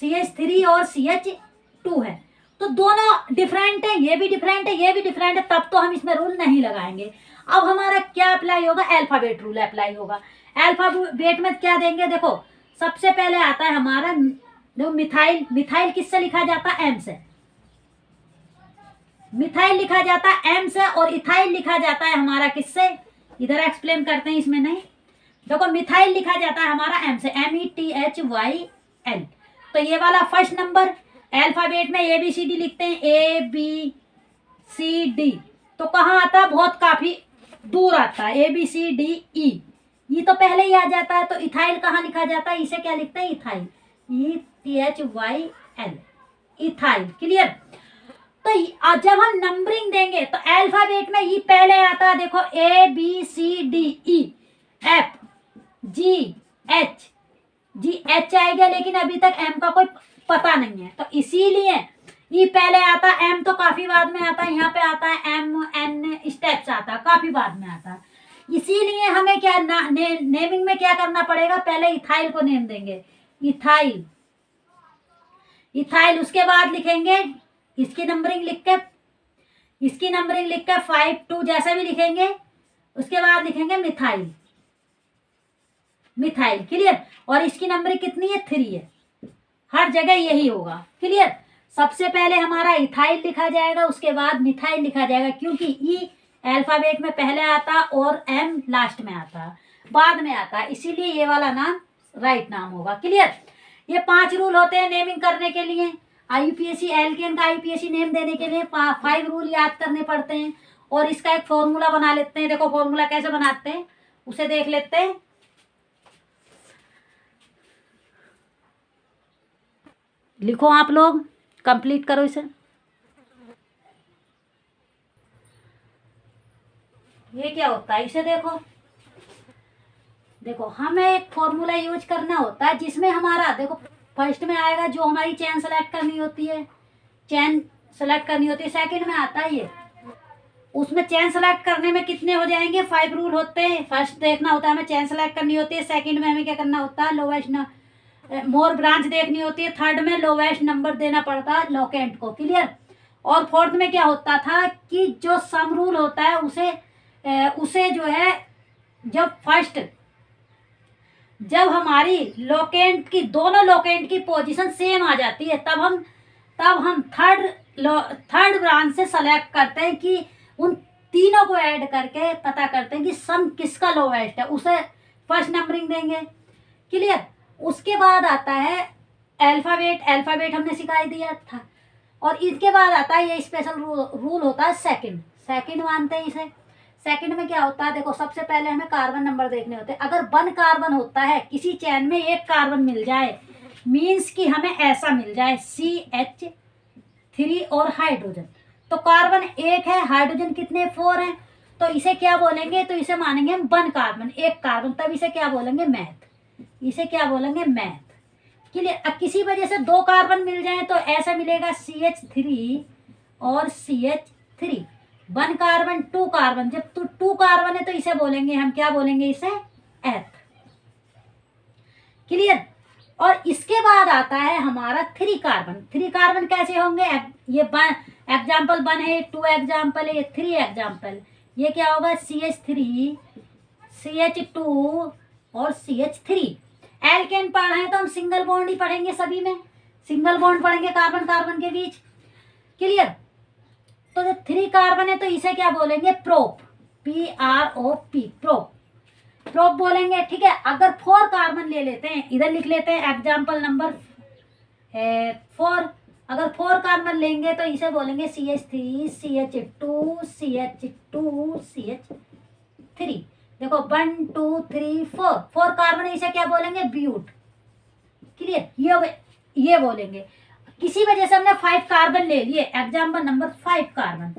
CH3 और CH2 है। तो दोनों डिफरेंट है, ये भी डिफरेंट है, ये भी डिफरेंट है, तब तो हम इसमें रूल नहीं लगाएंगे। अब हमारा क्या अप्लाई होगा, अल्फाबेट रूल अप्लाई होगा। अल्फाबेट में क्या देंगे, देखो सबसे पहले आता है हमारा जो मिथाइल। मिथाइल किससे लिखा जाता है, M से। मिथाइल लिखा जाता है M से, और इथाइल लिखा जाता है हमारा किससे, इधर एक्सप्लेन करते हैं, इसमें नहीं। देखो मिथाइल लिखा जाता है हमारा M से, METHYL। तो ये वाला फर्स्ट नंबर, अल्फाबेट में ABCD लिखते हैं, ABCD, तो कहाँ आता है, बहुत काफी दूर आता है, ABCDE, ये तो पहले ही आ जाता है। तो इथाइल कहाँ लिखा जाता है, इसे क्या लिखते हैं, इथाइल, ETHYL, इथाइल। क्लियर? तो जब हम नंबरिंग देंगे तो अल्फाबेट में ये पहले आता है, देखो ABCDE, FGH आएगा, लेकिन अभी तक M का कोई पता नहीं है, तो इसीलिए ई पहले आता है, एम तो काफी बाद में आता है, यहाँ पे आता है एम एन स्टेप्स आता है, काफी बाद में आता है। इसीलिए हमें क्या नेमिंग में क्या करना पड़ेगा, पहले इथाइल को नेम देंगे, इथाइल इथाइल। उसके बाद लिखेंगे इसकी नंबरिंग लिख के 5 2 जैसा भी लिखेंगे। उसके बाद लिखेंगे मिथाइल, क्लियर। और इसकी नंबरिंग कितनी है, 3 है, हर जगह यही होगा, क्लियर। सबसे पहले हमारा इथाइल लिखा जाएगा, उसके बाद मिथाइल लिखा जाएगा, क्योंकि ई अल्फाबेट में पहले आता और एम लास्ट में आता, बाद में आता, इसीलिए ये वाला नाम राइट नाम होगा, क्लियर। ये 5 रूल होते हैं नेमिंग करने के लिए। आईयूपीएसी एल्केन का आईयूपीएसी नेम देने के लिए 5 रूल याद करने पड़ते हैं, और इसका एक फॉर्मूला बना लेते हैं। देखो फॉर्मूला कैसे बनाते हैं उसे देख लेते हैं। लिखो आप लोग, कंप्लीट करो इसे। ये क्या होता है, इसे देखो, हमें एक फॉर्मूला यूज करना होता है जिसमें हमारा, देखो फर्स्ट में आएगा जो हमारी चेन सेलेक्ट करनी होती है, सेकंड में आता है ये, उसमें चेन सेलेक्ट करने में कितने हो जाएंगे, 5 रूल होते हैं। फर्स्ट देखना होता है हमें चेन सेलेक्ट करनी होती है, सेकंड में हमें क्या करना होता है, लोवेस्ट मोर ब्रांच देखनी होती है, थर्ड में लोवेस्ट नंबर देना पड़ता है लोकेंट को, क्लियर। और फोर्थ में क्या होता था कि जो सम रूल होता है उसे जो है जब हमारी दोनों लोकेंट की पोजीशन सेम आ जाती है, तब हम थर्ड ब्रांच से सेलेक्ट करते हैं कि उन तीनों को ऐड करके पता करते हैं कि सम किसका लोवेस्ट है, उसे फर्स्ट नंबरिंग देंगे, क्लियर। उसके बाद आता है अल्फाबेट हमने सिखा दिया था, और इसके बाद आता है ये स्पेशल रूल होता है सेकंड मानते हैं इसे। सेकंड में क्या होता है, देखो सबसे पहले हमें कार्बन नंबर देखने होते हैं। अगर 1 कार्बन होता है, किसी चैन में 1 कार्बन मिल जाए, मीन्स कि हमें ऐसा मिल जाए CH3 और हाइड्रोजन, तो कार्बन 1 है, हाइड्रोजन कितने 4 हैं, तो इसे क्या बोलेंगे, तो इसे मानेंगे हम 1 कार्बन, 1 कार्बन, तब इसे क्या बोलेंगे, मैथ, क्लियर। अब किसी वजह से 2 कार्बन मिल जाए तो ऐसा मिलेगा CH3 और CH3, 1 कार्बन 2 कार्बन, जब 2 कार्बन है तो इसे बोलेंगे हम, क्या बोलेंगे इसे, एथ, क्लियर। और इसके बाद आता है हमारा 3 कार्बन कैसे होंगे, ये एग्जाम्पल 1 है, 2 एग्जाम्पल है, ये 3 एग्जाम्पल, ये क्या होगा, CH3 CH2 और CH3। एल्केन पढ़ा है तो हम सिंगल बॉन्ड ही पढ़ेंगे, सभी में सिंगल बॉन्ड पढ़ेंगे कार्बन के बीच, क्लियर। तो जब 3 कार्बन है तो इसे क्या बोलेंगे, प्रोप, PROP, प्रोप बोलेंगे, ठीक है। अगर 4 कार्बन ले लेते हैं, इधर लिख लेते हैं एग्जाम्पल नंबर 4, अगर 4 कार्बन लेंगे तो इसे बोलेंगे CH3 CH2 CH2 CH3। देखो 1 2 3 4 कार्बन है, इसे क्या बोलेंगे, ब्यूट, क्लियर। ये बोलेंगे। किसी वजह से हमने 5 कार्बन ले लिए, एग्जाम्पल नंबर 5 कार्बन,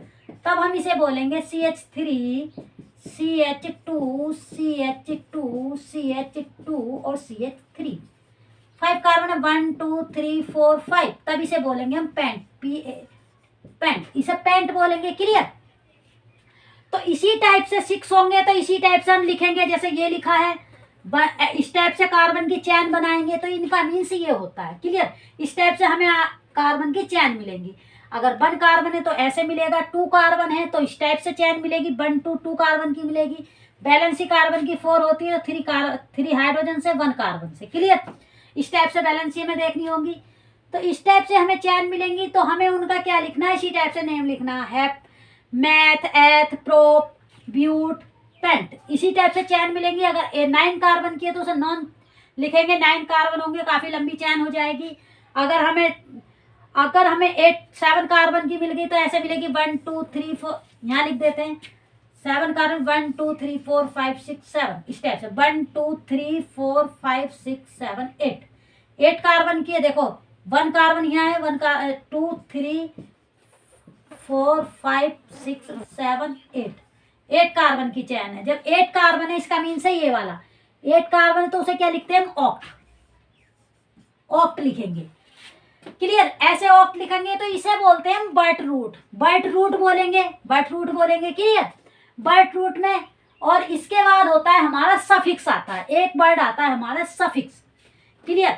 तब हम इसे बोलेंगे CH3 CH2 CH2 CH2 और CH3। 5 कार्बन है, 1 2 3 4 5, तब इसे बोलेंगे हम पेंट, इसे पेंट बोलेंगे, क्लियर। तो इसी टाइप से 6 होंगे तो इसी टाइप से हम लिखेंगे, जैसे ये लिखा है, इस टाइप से कार्बन की चैन बनाएंगे तो इनका मीन्स ये होता है, क्लियर। इस टाइप से हमें कार्बन की चैन मिलेंगी। अगर 1 कार्बन है तो ऐसे मिलेगा, 2 कार्बन है तो इस टाइप से चैन मिलेगी, 1 2 कार्बन की मिलेगी। बैलेंसी कार्बन की 4 होती है, 3 हाइड्रोजन से 1 कार्बन से, क्लियर। इस टाइप से बैलेंसी में देखनी होगी, तो इस टाइप से हमें चैन मिलेंगी, तो हमें उनका क्या लिखना है, इसी टाइप से नेम लिखना है, मैथ, एथ, प्रोप, ब्यूट, पेंट, इसी टाइप से चैन मिलेंगी। अगर 9 कार्बन की है तो उसे नॉन लिखेंगे, 9 कार्बन होंगे, काफी लंबी चैन हो जाएगी। अगर हमें 7 कार्बन की मिल गई तो ऐसे मिलेगी 1 2 3 4, यहाँ लिख देते हैं 7 कार्बन, 1 2 3 4 5 6 7, इस टाइप से 1 2 3 4 5 6 7 8 कार्बन की है। देखो 1 कार्बन यहाँ है, 2 3 4 5 6 7 8 कार्बन की चैन है। जब 8 कार्बन है, इसका मीन्स है ये वाला 8 कार्बन, तो उसे क्या लिखते हैं हम, ऑक्ट लिखेंगे। क्लियर। ऐसे ऑक्ट लिखेंगे तो इसे बोलते हैं हम बर्ट रूट, बर्ट रूट बोलेंगे, बर्ट रूट बोलेंगे। क्लियर, बर्ट रूट में। और इसके बाद होता है हमारा सफिक्स आता है, एक वर्ड आता है हमारा सफिक्स। क्लियर,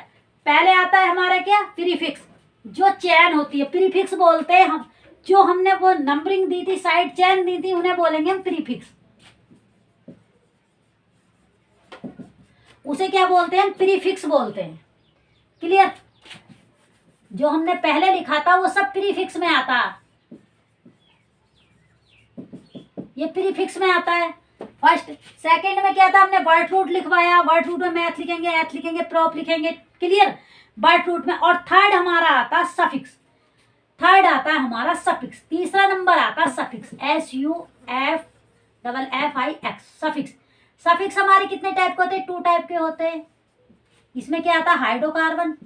पहले आता है हमारा क्या, प्रीफिक्स। जो चैन होती है प्रीफिक्स बोलते हैं हम, जो हमने वो नंबरिंग दी थी, साइड चैन दी थी, उन्हें बोलेंगे हम प्रीफिक्स। उसे क्या बोलते हैं हम, प्रीफिक्स बोलते हैं। क्लियर, जो हमने पहले लिखा था वो सब प्रीफिक्स में आता है, ये प्रीफिक्स में आता है। फर्स्ट सेकंड में क्या था, हमने वर्ड रूट लिखवाया, वर्ड रूट में मैथ लिखेंगे, एथ लिखेंगे, प्रॉप लिखेंगे। क्लियर, वर्ड रूट में। और थर्ड हमारा आता सफिक्स, थर्ड आता है हमारा सफिक्स। तीसरा नंबर आता सफिक्स, SUFFIX, सफिक्स। सफिक्स हमारे कितने टाइप के होते हैं, 2 टाइप के होते हैं। इसमें क्या आता है, हाइड्रोकार्बन,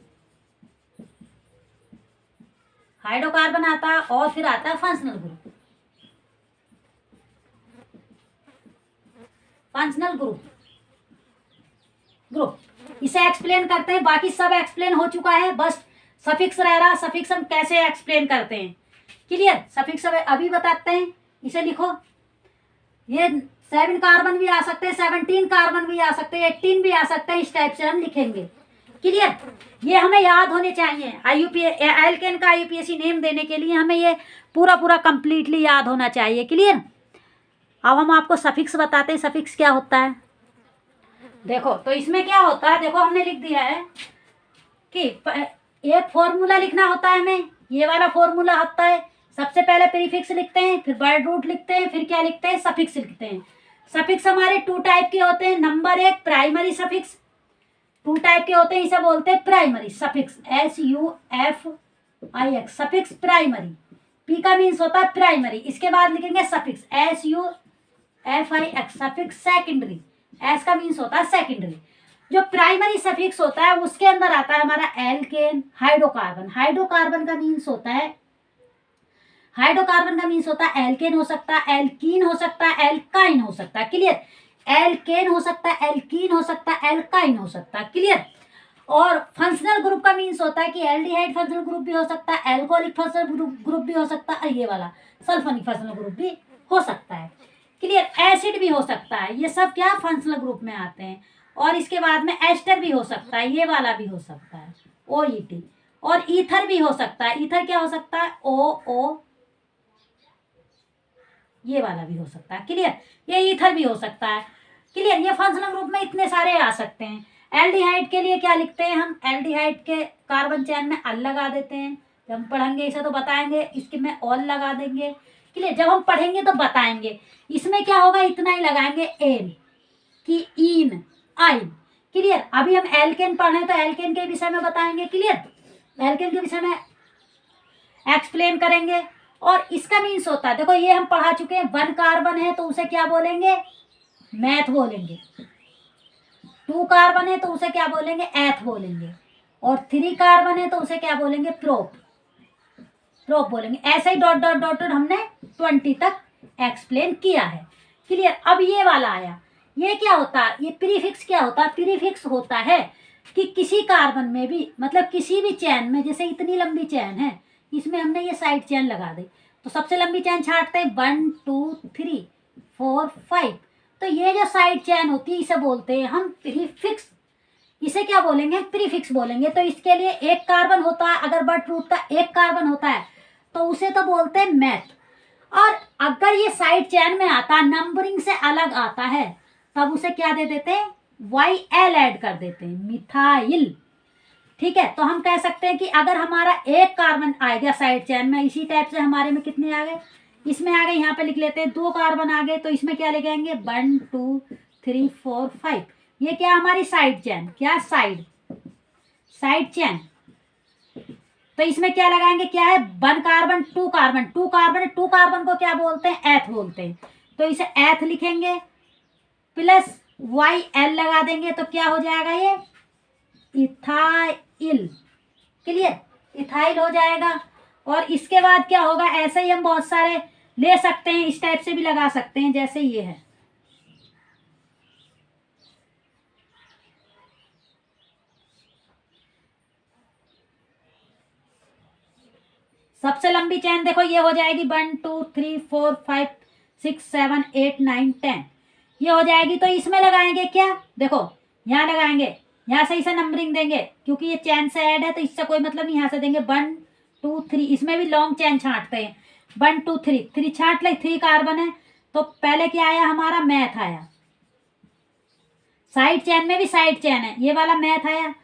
हाइड्रोकार्बन आता है, और फिर आता है फंक्शनल ग्रुप, फंक्शनल ग्रुप। इसे एक्सप्लेन करते हैं, बाकी सब एक्सप्लेन हो चुका है, बस सफिक्स रह रहा। सफिक्स हम कैसे एक्सप्लेन करते हैं। क्लियर, सफिक्स अभी बताते हैं। इसे लिखो, ये 7 कार्बन भी आ सकते हैं, 17 कार्बन भी आ सकते हैं, 18 भी आ सकते हैं, इस टाइप से हम लिखेंगे। क्लियर, ये हमें याद होने चाहिए। एल्केन का IUPAC नेम देने के लिए हमें ये पूरा कंप्लीटली याद होना चाहिए। क्लियर, अब हम आपको सफिक्स बताते हैं, सफिक्स क्या होता है। देखो, तो इसमें क्या होता है, देखो हमने लिख दिया है कि एक फॉर्मूला लिखना होता है हमें, ये वाला फॉर्मूला होता है। सबसे पहले प्रीफिक्स लिखते हैं, फिर वर्ड रूट लिखते हैं, फिर क्या लिखते हैं, सफिक्स लिखते हैं। सफिक्स हमारे 2 टाइप के होते हैं। नंबर 1 प्राइमरी सफिक्स, 2 टाइप के होते हैं, इसे बोलते हैं primary suffix, SUFIX, suffix primary. P का मीन्स होता है प्राइमरी। इसके बाद लिखेंगे suffix SUFIX, suffix secondary, S का मीन्स होता है सेकेंडरी। जो प्राइमरी सफिक्स होता है उसके अंदर आता है हमारा एल्केन, हाइड्रोकार्बन। हाइड्रोकार्बन का मीन्स होता है, हाइड्रोकार्बन का मीन्स होता है एल्केन हो सकता है, एल्कीन हो सकता है, एल्काइन हो सकता है। क्लियर, एल्केन हो सकता है, एल्कीन हो सकता है, एल्काइन हो सकता है। क्लियर, और फंक्शनल ग्रुप का मीन्स होता है कि एल्डिहाइड फंक्शनल ग्रुप भी हो सकता है, एल्कोहलिक फंक्शनल ग्रुप भी हो सकता है, ये वाला सल्फोनिक फंक्शनल ग्रुप भी हो सकता है। क्लियर, एसिड भी हो सकता है, ये सब क्या फंक्शनल ग्रुप में आते हैं। और इसके बाद में एस्टर भी हो सकता है, ये वाला भी हो सकता है, OET। और ईथर भी हो सकता है, ईथर क्या हो सकता है, OO, ये वाला भी हो सकता है। क्लियर, ये ईथर भी हो सकता है। क्लियर, ये फंक्शनल ग्रुप में इतने सारे आ सकते हैं। एल्डिहाइड के लिए क्या लिखते हैं हम, एल्डिहाइड के कार्बन चैन में अल लगा देते हैं। जब हम पढ़ेंगे इसे तो बताएंगे, इसके में ऑल लगा देंगे। क्लियर, जब हम पढ़ेंगे तो बताएंगे। इसमें क्या होगा, इतना ही लगाएंगे एन की इन आइन। क्लियर, अभी हम एल्केन पढ़ रहे हैं तो एल्केन के विषय में बताएंगे। क्लियर, एल्केन के विषय में एक्सप्लेन करेंगे। और इसका मीन्स होता है, देखो ये हम पढ़ा चुके हैं, 1 कार्बन है तो उसे क्या बोलेंगे, मैथ बोलेंगे। 2 कार्बन है तो उसे क्या बोलेंगे, एथ बोलेंगे। और 3 कार्बन है तो उसे क्या बोलेंगे, प्रोप बोलेंगे। ऐसे ही डॉट डॉट डॉट डॉट हमने 20 तक एक्सप्लेन किया है। क्लियर, अब ये वाला आया, ये क्या होता है, ये प्रीफिक्स क्या होता है। प्रीफिक्स होता है कि किसी कार्बन में भी, मतलब किसी भी चैन में, जैसे इतनी लंबी चैन है, इसमें हमने ये साइड चैन लगा दी, तो सबसे लंबी चैन छांटते हैं 1 2 3 4 5। तो ये जो साइड चैन होती है इसे बोलते हैं हम प्रीफिक्स। इसे क्या बोलेंगे, प्रीफिक्स बोलेंगे। तो इसके लिए 1 कार्बन होता है, अगर बर्ट रूट का 1 कार्बन होता है तो उसे तो बोलते हैं मैथ। और अगर ये साइड चैन में आता है, नंबरिंग से अलग आता है, तब उसे क्या दे देते हैं, YL ऐड कर देते हैं, मिथाइल। ठीक है, तो हम कह सकते हैं कि अगर हमारा 1 कार्बन आ गया साइड चैन में, इसी टाइप से हमारे में कितने आ गए, इसमें आ गए, यहाँ पे लिख लेते हैं 2 कार्बन आ गए, तो इसमें क्या लिखेंगे, 1 2 3 4 5। ये क्या हमारी साइड चैन, क्या साइड चैन। तो इसमें क्या लगाएंगे, क्या है, 1 कार्बन 2 कार्बन, 2 कार्बन, 2 कार्बन को क्या बोलते हैं, एथ बोलते हैं। तो इसे एथ लिखेंगे, प्लस YL लगा देंगे, तो क्या हो जाएगा, ये इथाइल। क्लियर, इथाइल हो जाएगा। और इसके बाद क्या होगा, ऐसे ही हम बहुत सारे ले सकते हैं, इस टाइप से भी लगा सकते हैं, जैसे ये है। सबसे लंबी चैन देखो ये हो जाएगी 1 2 3 4 5 6 7 8 9 10, ये हो जाएगी। तो इसमें लगाएंगे क्या, देखो यहाँ लगाएंगे, यहाँ से इसे नंबरिंग देंगे क्योंकि ये चैन से ऐड है तो इससे कोई मतलब नहीं। यहाँ से देंगे 1 2 3, इसमें भी लॉन्ग चैन छांटते हैं। 1 2 3, 3 छांट ले, 3 कार्बन है तो पहले क्या आया हमारा, मैथ आया। साइड चैन में भी साइड चैन है, ये वाला मैथ आया।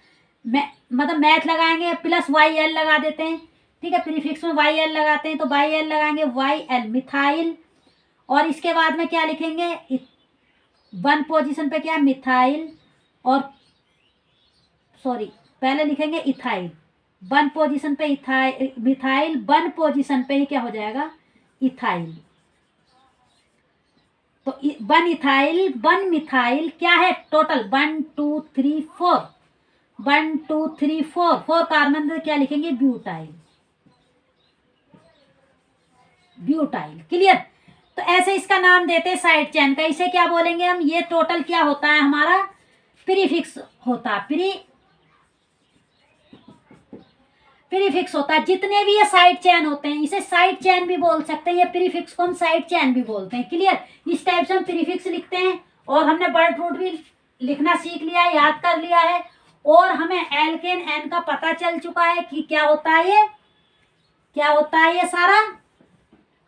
मतलब मैथ लगाएंगे प्लस YL लगा देते हैं, ठीक है। प्रीफिक्स में YL लगाते हैं तो YL लगाएंगे, YL मिथाइल। और इसके बाद में क्या लिखेंगे, 1 पोजीशन पे क्या, मिथाइल, और सॉरी पहले लिखेंगे इथाइल। 1 पोजीशन पे मिथाइल, 1 पोजीशन पे ही क्या हो जाएगा, इथाइल। तो 1 इथाइल 1 मिथाइल क्या है टोटल, 1 2 3 4, 1 2 3 4, 4 कार्बन में क्या लिखेंगे, ब्यूटाइल। Butyl, clear. तो ऐसे इसका नाम देते हैं साइड चैन का। इसे क्या बोलेंगे हम, ये टोटल क्या होता है हमारा, प्रीफिक्स होता है। प्रीफिक्स होता है। जितने भी ये साइड चैन होते हैं इसे साइड चैन भी बोल सकते हैं, ये प्रीफिक्स को हम साइड चैन भी बोलते हैं, क्लियर। इस टाइप से हम प्रीफिक्स लिखते हैं। और हमने वर्ड रूट भी लिखना सीख लिया है, याद कर लिया है। और हमें एल्केन एन का पता चल चुका है कि क्या होता है ये, क्या होता है ये सारा।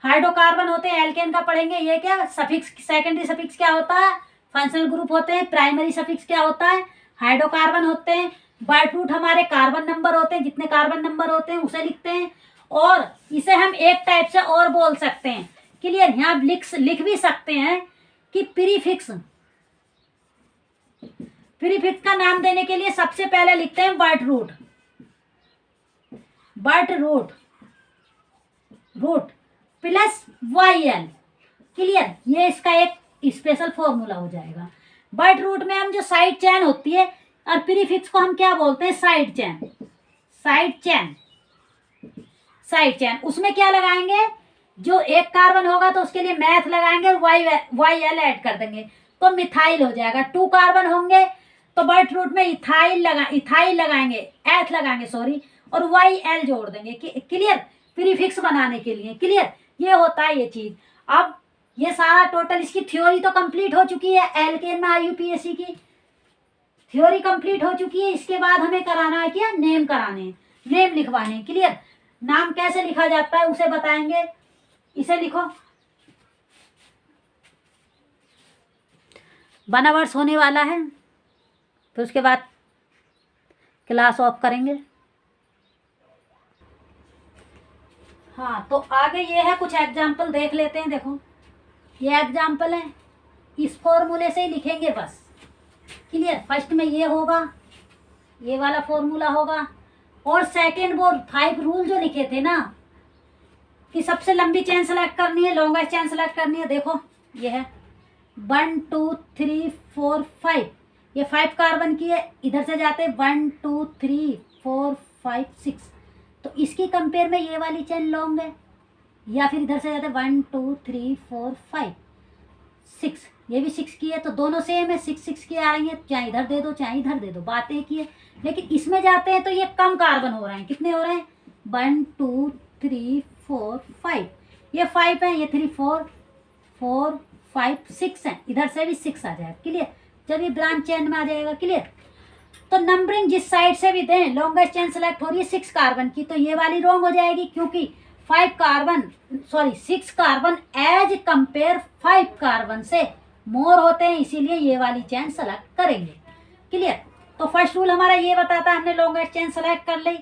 हाइड्रोकार्बन होते हैं, एल्केन का पढ़ेंगे। ये क्या सफिक्स, सेकेंडरी सफिक्स क्या होता है, फंक्शनल ग्रुप होते हैं। प्राइमरी सफिक्स क्या होता है, हाइड्रोकार्बन होते हैं। वर्ड रूट हमारे कार्बन नंबर होते हैं, जितने कार्बन नंबर होते हैं उसे लिखते हैं। और इसे हम एक टाइप से और बोल सकते हैं, क्लियर। यहाँ लिख भी सकते हैं कि प्रीफिक्स, प्रीफिक्स का नाम देने के लिए सबसे पहले लिखते हैं word root, word root, root plus YL, clear. ये इसका एक स्पेशल फॉर्मूला हो जाएगा। वर्ड रूट में हम जो साइड चैन होती है, और प्रीफिक्स को हम क्या बोलते हैं, side chain. Side chain, side chain उसमें क्या लगाएंगे, जो एक कार्बन होगा तो उसके लिए मैथ लगाएंगे और YL ऐड कर देंगे तो मिथाइल हो जाएगा। 2 कार्बन होंगे तो वर्ड रूट में इथाइल लगाएंगे, एथ लगाएंगे सॉरी, और YL जोड़ देंगे, क्लियर। प्रीफिक्स बनाने के लिए, क्लियर। ये होता है ये चीज। अब ये सारा टोटल इसकी थ्योरी तो कंप्लीट हो चुकी है, एल्केन में IUPAC की थ्योरी कंप्लीट हो चुकी है। इसके बाद हमें कराना है क्या, नेम कराने, नेम लिखवाने, क्लियर। नाम कैसे लिखा जाता है उसे बताएंगे। इसे लिखो, 1 आवर्स होने वाला है, फिर उसके बाद क्लास ऑफ करेंगे। हाँ, तो आगे ये है, कुछ एग्जाम्पल देख लेते हैं। देखो ये एग्जाम्पल है, इस फॉर्मूले से ही लिखेंगे बस, क्लियर। फर्स्ट में ये होगा, ये वाला फॉर्मूला होगा। और सेकंड वो 5 रूल जो लिखे थे ना, कि सबसे लंबी चेन सेलेक्ट करनी है, लॉन्गेस्ट चेन सेलेक्ट करनी है। देखो ये है 1 2 3 4 5, ये 5 कार्बन की है। इधर से जाते 1 2 3 4 5 6, तो इसकी कंपेयर में ये वाली चेन लॉन्ग है। या फिर इधर से जाते 1 2 3 4 5 6, ये भी 6 की है, तो दोनों सेम है, 6 6 की आ रही है। चाहे इधर दे दो चाहे इधर दे दो, बात एक ही है। लेकिन इसमें जाते हैं तो ये कम कार्बन हो रहे हैं। कितने हो रहे हैं, 1 2 3 4 5, ये 5 है, ये 3 4 4 5 6 है। इधर से भी 6 आ जाएगा, क्लियर। जब ये ब्रांच चेन में आ जाएगा, क्लियर। तो नंबरिंग जिस साइड से भी दें, लॉन्गेस्ट चेन सेलेक्ट हो रही है 6 कार्बन की, तो ये वाली रॉन्ग हो जाएगी, क्योंकि 6 कार्बन एज कंपेयर 5 कार्बन से मोर होते हैं, इसीलिए ये वाली चेन सेलेक्ट करेंगे, क्लियर। तो फर्स्ट रूल हमारा ये बताता है, हमने लॉन्गेस्ट चेन सेलेक्ट कर ली।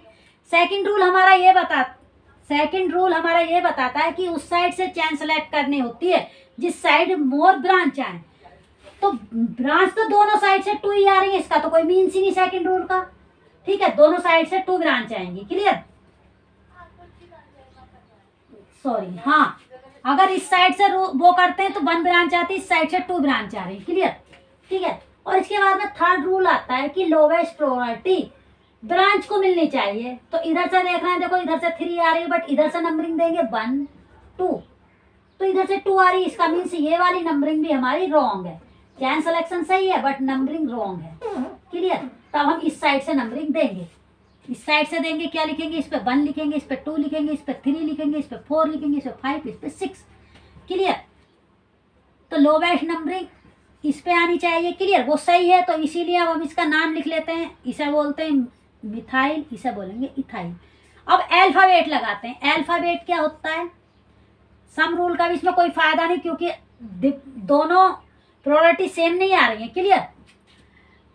सेकंड रूल हमारा ये बताता है कि उस साइड से चेन सेलेक्ट करनी होती है जिस साइड मोर ब्रांच आए। तो ब्रांच तो दोनों साइड से 2 ही आ रही है, इसका तो कोई मीन्स ही नहीं सेकंड रूल का, ठीक है। दोनों साइड से 2 ब्रांच आएंगी, क्लियर। सॉरी, हाँ, अगर इस साइड से वो करते हैं तो 1 ब्रांच आती है, इस साइड से 2 ब्रांच आ रही है, क्लियर, ठीक है। और इसके बाद में थर्ड रूल आता है कि लोवेस्ट प्रोबेबिलिटी ब्रांच को मिलनी चाहिए। तो इधर से देख रहे हैं, देखो इधर से 3 आ रही है, बट इधर से नंबरिंग देंगे 1 2, तो इधर से 2 आ रही है, इसका मीन्स ये वाली नंबरिंग भी हमारी रॉन्ग है। चैन सिलेक्शन सही है बट नंबरिंग रॉन्ग है, क्लियर। तब हम इस साइड से नंबरिंग देंगे, इस साइड से देंगे, क्या लिखेंगे, इस पे 1 लिखेंगे, इस पे 2 लिखेंगे, इस पे 3 लिखेंगे, इस पे 4 लिखेंगे, इस पे 5, इस पे 6। क्लियर। तो लोवेस्ट नंबरिंग इस पे आनी चाहिए। क्लियर, वो सही है, तो इसीलिए अब हम इसका नाम लिख लेते हैं। इसे बोलते हैं मिथाइल, इसे बोलेंगे इथाइल। अब अल्फाबेट लगाते हैं। अल्फाबेट क्या होता है, सम रूल का भी इसमें कोई फायदा नहीं, क्योंकि दोनों प्रोबेबिलिटी सेम नहीं आ रही है। क्लियर,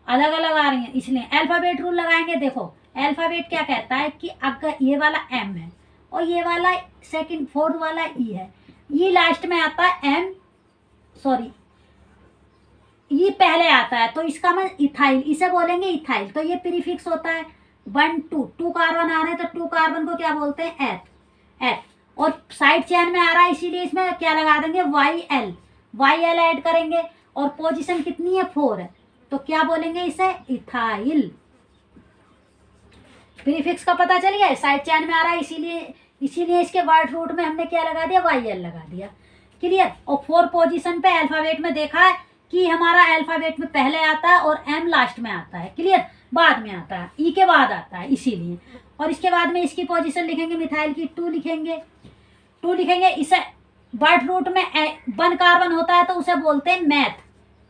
अलग अलग आ रही है, इसलिए अल्फाबेट रूल लगाएंगे। देखो अल्फाबेट क्या कहता है कि अगर ये वाला एम है और ये वाला सेकंड फोर्थ वाला ई है, ये लास्ट में आता है एम, सॉरी ये पहले आता है, तो इसका मैं इथाइल, इसे बोलेंगे इथाइल। तो ये प्रीफिक्स होता है 1 2, 2 कार्बन आ रहे हैं तो 2 कार्बन को क्या बोलते हैं, एथ। एथ और साइड चेन में आ रहा है, इसीलिए इसमें क्या लगा देंगे, Y L. Y L add करेंगे और पोजीशन कितनी है, 4 है, तो क्या बोलेंगे इसे, इथाइल। प्रीफिक्स का पता चल गया, साइड चेन में आ रहा है, इसीलिए इसके वर्ड रूट में हमने क्या लगा दिया, वाई एल लगा दिया। क्लियर। और 4 पोजीशन पे अल्फाबेट में देखा है कि हमारा अल्फाबेट में पहले आता है और एम लास्ट में आता है। क्लियर, बाद में आता है, ई के बाद आता है, इसीलिए। और इसके बाद में इसकी पोजीशन लिखेंगे, मिथाइल की 2 लिखेंगे, 2 लिखेंगे। इसे वर्ड रूट में 1 कार्बन होता है तो उसे बोलते हैं मैथ,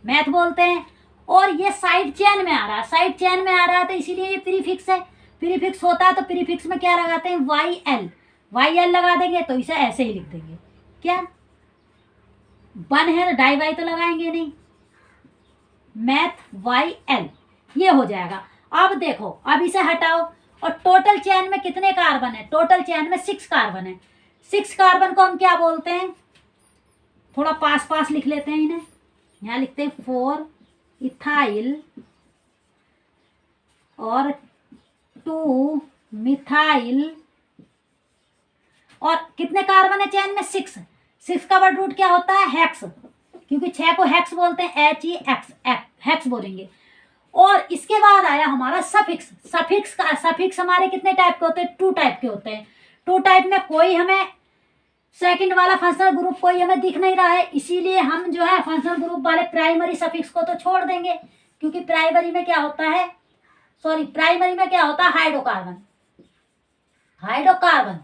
मैथ बोलते हैं। और ये साइड चेन में आ रहा है, साइड चेन में आ रहा है तो इसीलिए ये प्रीफिक्स है। प्रीफिक्स होता है तो प्रीफिक्स में क्या लगाते हैं, वाई एल। वाई एल लगा देंगे तो इसे ऐसे ही लिख देंगे, क्या 1 है, डाई वाई तो लगाएंगे नहीं, मैथ वाई एल, ये हो जाएगा। अब देखो, अब इसे हटाओ और टोटल चेन में कितने कार्बन है, टोटल चेन में 6 कार्बन है। 6 कार्बन को हम क्या बोलते हैं, थोड़ा पास पास लिख लेते हैं इन्हें, यहाँ लिखते हैं 4 इथाइल और 2 मिथाइल। और कितने कार्बन है चेन में, 6। 6 का वर्ड रूट क्या होता है, हेक्स, क्योंकि 6 को हेक्स बोलते हैं, HEX, हेक्स बोलेंगे। और इसके बाद आया हमारा सफिक्स। सफिक्स हमारे कितने टाइप के होते हैं, 2 टाइप के होते हैं। 2 टाइप में कोई हमें सेकंड वाला फंक्शनल ग्रुप कोई हमें दिख नहीं रहा है, इसीलिए हम जो है फंक्शनल ग्रुप वाले प्राइमरी सफिक्स को तो छोड़ देंगे, क्योंकि प्राइमरी में क्या होता है, हाइड्रोकार्बन। हाइड्रोकार्बन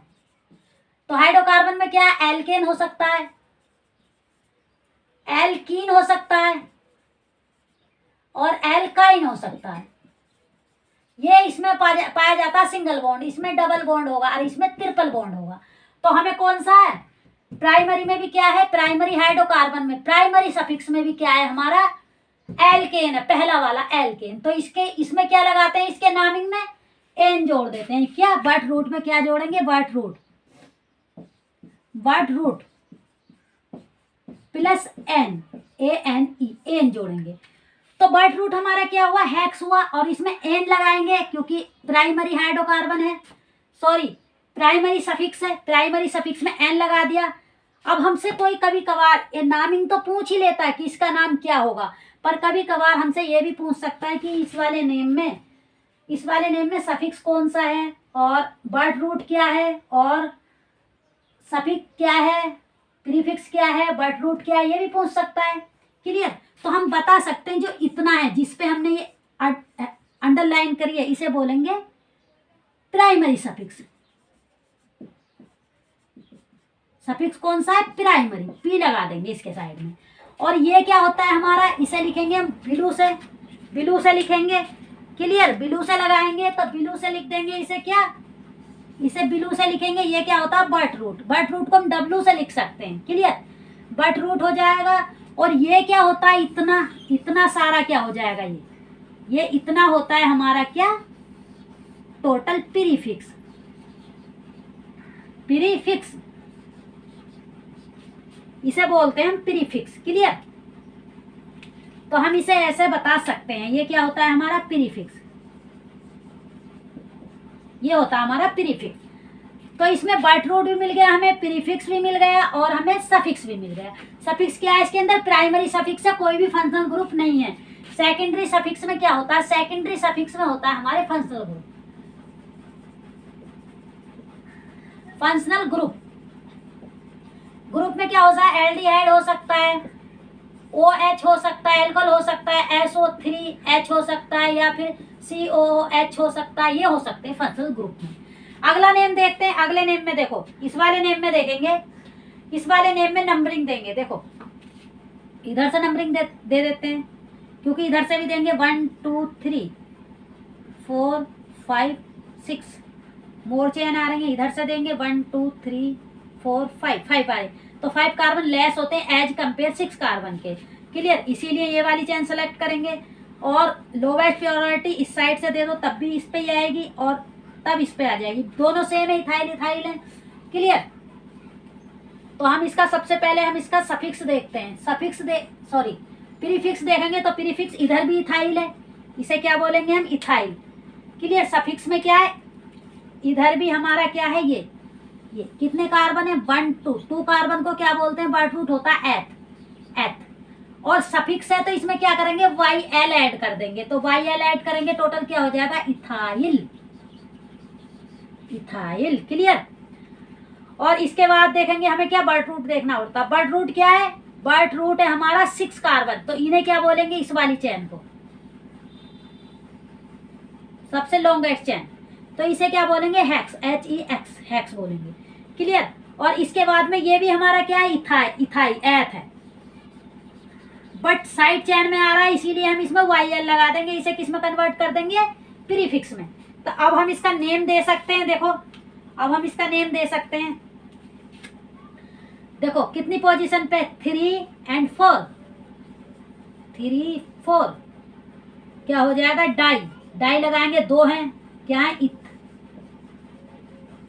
तो हाइड्रोकार्बन में क्या है, एल्केन हो सकता है, एल्कीन हो सकता है और एल्काइन हो सकता है। ये इसमें पाया जाता है सिंगल बॉन्ड, इसमें डबल बॉन्ड होगा और इसमें ट्रिपल बॉन्ड होगा। तो हमें कौन सा है, प्राइमरी में भी क्या है, प्राइमरी हाइड्रोकार्बन में प्राइमरी सफिक्स में भी क्या है, हमारा एल्केन है, पहला वाला एल्केन। तो इसमें क्या लगाते हैं, इसके नामिंग में एन जोड़ देते हैं, क्या वर्ड रूट में क्या जोड़ेंगे, word root plus ane, ANE, ane जोड़ेंगे। तो वर्ड रूट हमारा क्या हुआ, हेक्स हुआ, और इसमें एन लगाएंगे क्योंकि प्राइमरी हाइड्रोकार्बन है, सॉरी प्राइमरी सफिक्स है, प्राइमरी सफिक्स में एन लगा दिया। अब हमसे कोई कभी कभार ये नामिंग तो पूछ ही लेता है कि इसका नाम क्या होगा, पर कभी कभार हमसे ये भी पूछ सकता है कि इस वाले नेम में सफिक्स कौन सा है और वर्ड रूट क्या है और सफिक्स क्या है, प्रीफिक्स क्या है, वर्ड रूट क्या है, ये भी पूछ सकता है। क्लियर। तो हम बता सकते हैं जो इतना है जिस पे हमने ये अंडरलाइन करी है, इसे बोलेंगे प्राइमरी सफिक्स। सफिक्स कौन सा है, प्राइमरी, पी लगा देंगे इसके साइड में। और ये क्या होता है हमारा, इसे लिखेंगे हम बिलू से लिखेंगे। क्लियर, बिलू से लगाएंगे तो बिलू से लिख देंगे, इसे क्या, इसे बिलू से लिखेंगे। ये क्या होता है, वर्ड रूट को हम डब्लू से लिख सकते हैं। क्लियर, वर्ड रूट हो जाएगा। और ये क्या होता है, इतना सारा क्या हो जाएगा, ये इतना होता है हमारा क्या, टोटल प्रीफिक्स। इसे बोलते हैं हम प्रीफिक्स। क्लियर। तो हम इसे ऐसे बता सकते हैं, ये क्या होता है हमारा प्रीफिक्स, ये होता है हमारा प्रीफिक्स। तो इसमें वर्ड रूट भी मिल गया हमें, प्रीफिक्स भी मिल गया और हमें सफिक्स भी मिल गया। सफिक्स क्या है, इसके अंदर प्राइमरी सफिक्स है, कोई भी फंक्शनल ग्रुप नहीं है। सेकेंडरी सफिक्स में क्या होता है, सेकेंडरी सफिक्स में होता है हमारे फंक्शनल ग्रुप में क्या होता है, एल्डिहाइड हो सकता है, OH हो सकता है, एल्कोहल हो सकता है, SO3H हो सकता है, या फिर COOH हो सकता है, ये हो सकते हैं फंक्शनल ग्रुप में। अगला नेम देखते हैं। अगले नेम में देखो, इस वाले नेम में देखेंगे, इस वाले नेम में नंबरिंग देंगे। देखो इधर से नंबरिंग दे देते हैं, क्योंकि इधर से भी देंगे 1 2 3 4 5 6 मोर चेन आ रही है। इधर से देंगे 1 2 3 4 5 5 आ रहे, तो 5 कार्बन लेस होते हैं एज कंपेयर 6 कार्बन के। क्लियर, इसीलिए ये वाली चेन सेलेक्ट करेंगे। और लोवेस्ट प्योरिटी इस साइड से दे दो, तब भी इस पे ही आएगी और तब इस पे आ जाएगी। दोनों सेम है, इथाइल इथाइल है। क्लियर, तो हम इसका सबसे पहले हम इसका सफिक्स देखते हैं। प्रीफिक्स देखेंगे तो प्रीफिक्स इधर भी इथाइल है, इसे क्या बोलेंगे हम, इथाइल। क्लियर, सफिक्स में क्या है, इधर भी हमारा क्या है, ये कितने कार्बन है, 1 2 कार्बन को क्या बोलते हैं, बर्ट रूट होता है एथ। और सफिक्स है तो इसमें क्या करेंगे, YL ऐड कर देंगे। तो YL ऐड करेंगे, टोटल क्या हो जाएगा, इथाइल। क्लियर, और इसके बाद देखेंगे हमें क्या बर्ट रूट देखना होता है। बर्ट रूट क्या है, बर्ट रूट है हमारा 6 कार्बन, तो इन्हें क्या बोलेंगे, इस वाली चेन को, सबसे लॉन्गेस्ट चेन, तो इसे क्या बोलेंगे, हेक्स, HEX, हेक्स बोलेंगे। क्लियर, और इसके बाद में ये भी हमारा क्या है, इथाई एथ है, बट साइड चेन में आ रहा है, इसीलिए हम इसमें YL लगा देंगे। इसे किस में कन्वर्ट कर देंगे, प्रीफिक्स में। तो अब हम इसका नेम दे सकते हैं। देखो अब हम इसका नेम दे सकते हैं। देखो कितनी पोजीशन पे, 3 और 4, 3 4 क्या हो जाएगा, डाई लगाएंगे, 2 हैं, क्या है,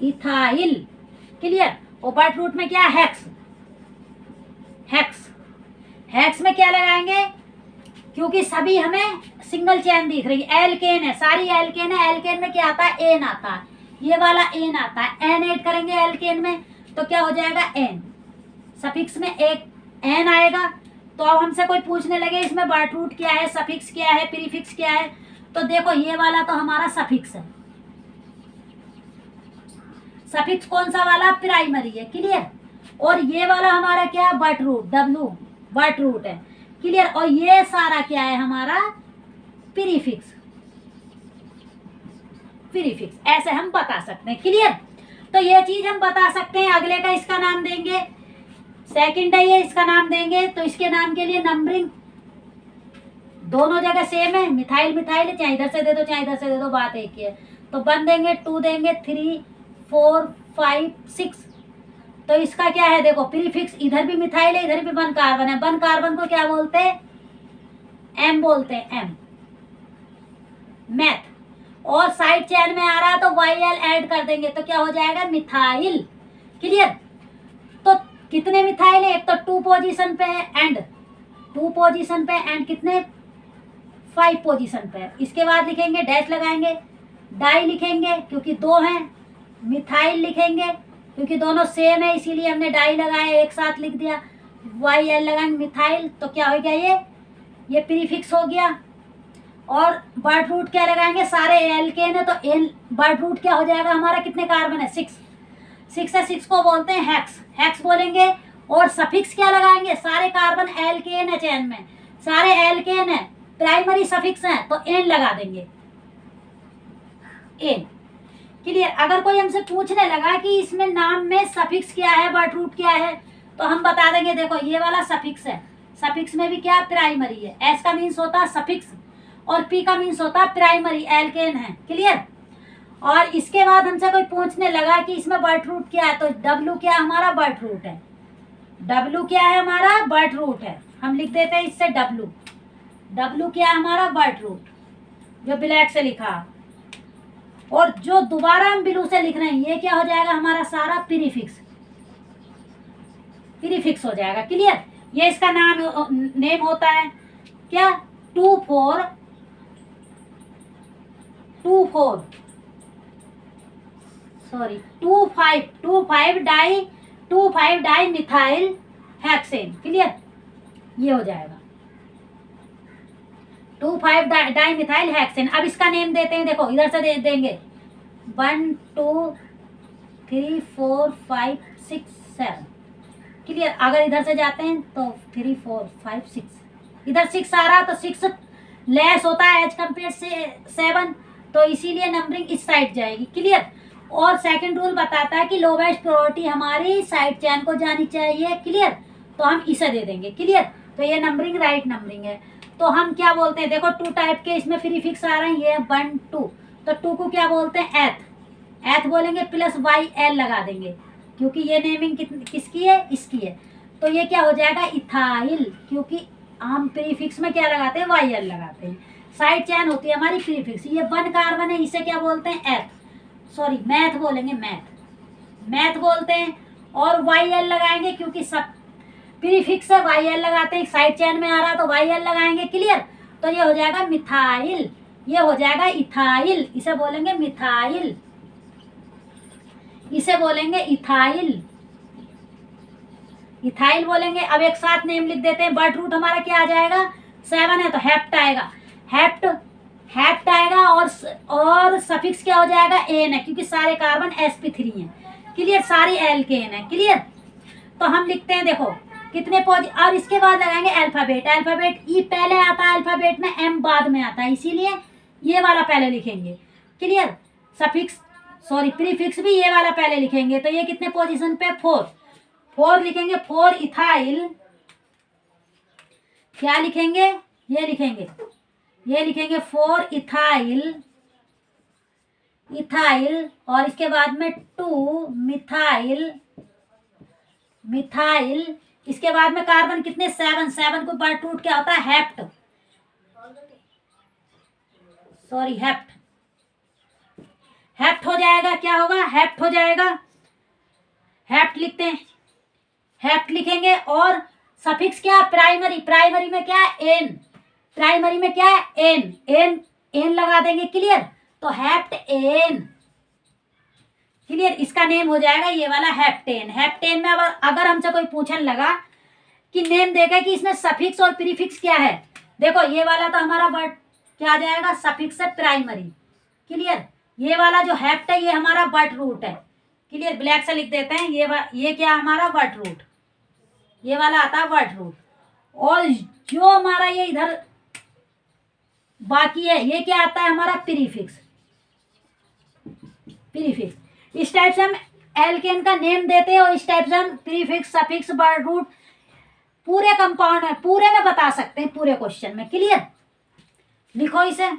इथाइल। क्लियर, और बर्ट रूट में क्या है, हेक्स में क्या लगाएंगे, क्योंकि सभी हमें सिंगल चेन दिख रही है, एल्केन है, सारी एल्केन है। एल्केन में क्या आता है, एन आता है, ये वाला एन आता है, एन ऐड करेंगे एल्केन में, तो क्या हो जाएगा, एन। सफिक्स में एक एन आएगा। तो अब हमसे कोई पूछने लगे इसमें बर्ट रूट क्या है, सफिक्स क्या है, प्रीफिक्स क्या है, तो देखो ये वाला तो हमारा सफिक्स है। सफिक्स कौन सा वाला, प्राइमरी है। क्लियर, और ये वाला हमारा क्या है, word root, W word root है। क्लियर, और ये सारा क्या है हमारा, प्रीफिक्स। ऐसे हम बता सकते हैं। क्लियर, तो ये चीज हम बता सकते हैं। अगले का इसका नाम देंगे, सेकंड है ये, इसका नाम देंगे, तो इसके नाम के लिए नंबरिंग दोनों जगह सेम है, मिथाइल मिथाइल, चाहे इधर से दे दो चाहे इधर से दे दो, बात एक ही है। तो 1 देंगे, 2 देंगे, 3 4 5 6, तो इसका क्या है, देखो प्रीफिक्स, इधर भी मिथाइल है, इधर भी 1 कार्बन है। 1 कार्बन को क्या बोलते हैं, M बोलते हैं, M, मैथ। और साइड चेन में आ रहा है तो YL ऐड कर देंगे, तो क्या हो जाएगा, मिथाइल। क्लियर, तो कितने मिथाइल है, एक तो 2 पोजीशन पे है एंड 2 पोजीशन पे एंड कितने, 5 पोजीशन पे है। इसके बाद लिखेंगे, डैश लगाएंगे, डाई लिखेंगे क्योंकि 2 हैं, मिथाइल लिखेंगे क्योंकि दोनों सेम है, इसीलिए हमने डाई लगाया, एक साथ लिख दिया। YL लगाएंगे, मिथाइल, तो क्या हो गया, ये प्रीफिक्स हो गया। और बर्ट रूट क्या लगाएंगे, सारे एल्केन है, तो एल बर्ट रूट क्या हो जाएगा हमारा, कितने कार्बन है, 6 है, 6 को बोलते हैं हेक्स बोलेंगे। और सफिक्स क्या लगाएंगे, सारे कार्बन एल्केन है, चेन में सारे एल्केन है, प्राइमरी सफिक्स है, तो एन लगा देंगे, एन। क्लियर, अगर कोई हमसे पूछने लगा कि इसमें नाम में सफिक्स क्या है, बर्ट रूट क्या है, तो हम बता देंगे, देखो ये वाला सफिक्स है, सफिक्स में भी क्या, प्राइमरी है। एस का मीन्स होता है सफिक्स और पी का मीन्स होता है प्राइमरी, एल्केन है। क्लियर, और इसके बाद हमसे कोई पूछने लगा कि इसमें बर्ट रूट क्या है, तो W क्या हमारा, बर्ट रूट है। W क्या है हमारा, बर्ट रूट है, हम लिख देते हैं इससे W क्या है हमारा, बर्ट रूट, जो ब्लैक से लिखा। और जो दोबारा हम ब्लू से लिख रहे हैं, ये क्या हो जाएगा हमारा, सारा प्रीफिक्स हो जाएगा। क्लियर, ये इसका नेम होता है क्या, 2 5 डाई मिथाइल हेक्सेन। क्लियर, ये हो जाएगा 2 5 डाई मिथाइल हेक्सेन। अब इसका नेम देते हैं, देखो इधर से दे देंगे, 1 2 3 4 5 6 7। क्लियर, अगर इधर से जाते हैं तो 3 4 5 6, इधर 6 आ रहा तो 6 लेस होता है एज कम्पेयर से 7, तो इसीलिए नंबरिंग इस साइड जाएगी। क्लियर। और सेकंड रूल बताता है कि लोवेस्ट प्रायोरिटी हमारी साइड चैन को जानी चाहिए। क्लियर। तो हम इसे दे देंगे। क्लियर। तो ये नंबरिंग राइट नंबरिंग है। तो हम क्या बोलते हैं, देखो 2 टाइप के इसमें प्रीफिक्स आ रहे हैं, ये 1 2, तो 2 को क्या बोलते हैं, एथ। एथ बोलेंगे प्लस वाई एल लगा देंगे, क्योंकि ये नेमिंग किसकी है, इसकी है। तो ये क्या हो जाएगा, इथाइल, क्योंकि हम प्रीफिक्स में क्या लगाते हैं, वाई एल लगाते हैं। साइड चैन होती है हमारी प्रीफिक्स। ये 1 कार्बन है, इसे क्या बोलते हैं, एथ, सॉरी मैथ बोलेंगे, मैथ बोलते हैं। और वाई एल लगाएंगे, क्योंकि सब प्रीफिक्स है, वाई एल लगाते हैं, साइड चैन में आ रहा है तो वाई एल लगाएंगे। क्लियर। तो ये हो जाएगा मिथाइल, ये हो जाएगा इथाइल, इसे बोलेंगे मिथाइल, इसे बोलेंगे इथाइल, इथाइल बोलेंगे। अब एक साथ नेम लिख देते हैं। बर्ड रूट हमारा क्या आ जाएगा, 7 है तो हेप्ट आएगा, हेप्ट आएगा। और सफिक्स क्या हो जाएगा, एन है, क्योंकि सारे कार्बन sp3 हैं। क्लियर। सारी एल्केन है। क्लियर। तो हम लिखते हैं, देखो कितने और इसके बाद लगाएंगे अल्फाबेट। अल्फाबेट ई पहले आता है अल्फाबेट में, एम बाद में आता है, इसीलिए ये वाला पहले लिखेंगे। क्लियर। सफिक्स सॉरी प्रीफिक्स भी ये वाला पहले लिखेंगे। तो ये कितने पोजीशन पे, 4 लिखेंगे। 4 इथाइल, क्या लिखेंगे, ये लिखेंगे 4 इथाइल, और इसके बाद में 2 मिथाइल। इसके बाद में कार्बन कितने, 7 को बर्ड रूट क्या होता है, हेप्ट, सॉरी हेप्ट हो जाएगा। क्या होगा, हेप्ट हो जाएगा, हेप्ट लिखते हैं, हेप्ट लिखेंगे। और सफिक्स क्या, प्राइमरी में क्या है, एन, प्राइमरी में क्या है, एन लगा देंगे। क्लियर। तो हेप्ट एन। क्लियर। इसका नेम हो जाएगा ये वाला हेप्टेन। हेप्टेन में अगर हमसे कोई पूछने लगा कि नेम देगा कि इसमें सफिक्स और प्रीफिक्स क्या है, देखो ये वाला तो हमारा वर्ड क्या आ जाएगा, सफिक्स है, प्राइमरी। क्लियर। ये वाला जो हेप्ट है ये हमारा बर्ड रूट है। क्लियर। ब्लैक से लिख देते हैं, ये क्या हमारा बर्ड रूट, ये वाला आता है बर्ड रूट। और जो हमारा ये इधर बाकी है, ये क्या आता है हमारा, प्रीफिक्स। इस टाइप से हम एल्केन का नेम देते हैं, और इस टाइप से हम प्रीफिक्स, सफिक्स, बर्ड रूट पूरे कंपाउंड में, पूरे में बता सकते हैं, पूरे क्वेश्चन में। क्लियर। लिखो इसे,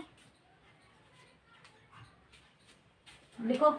लिखो।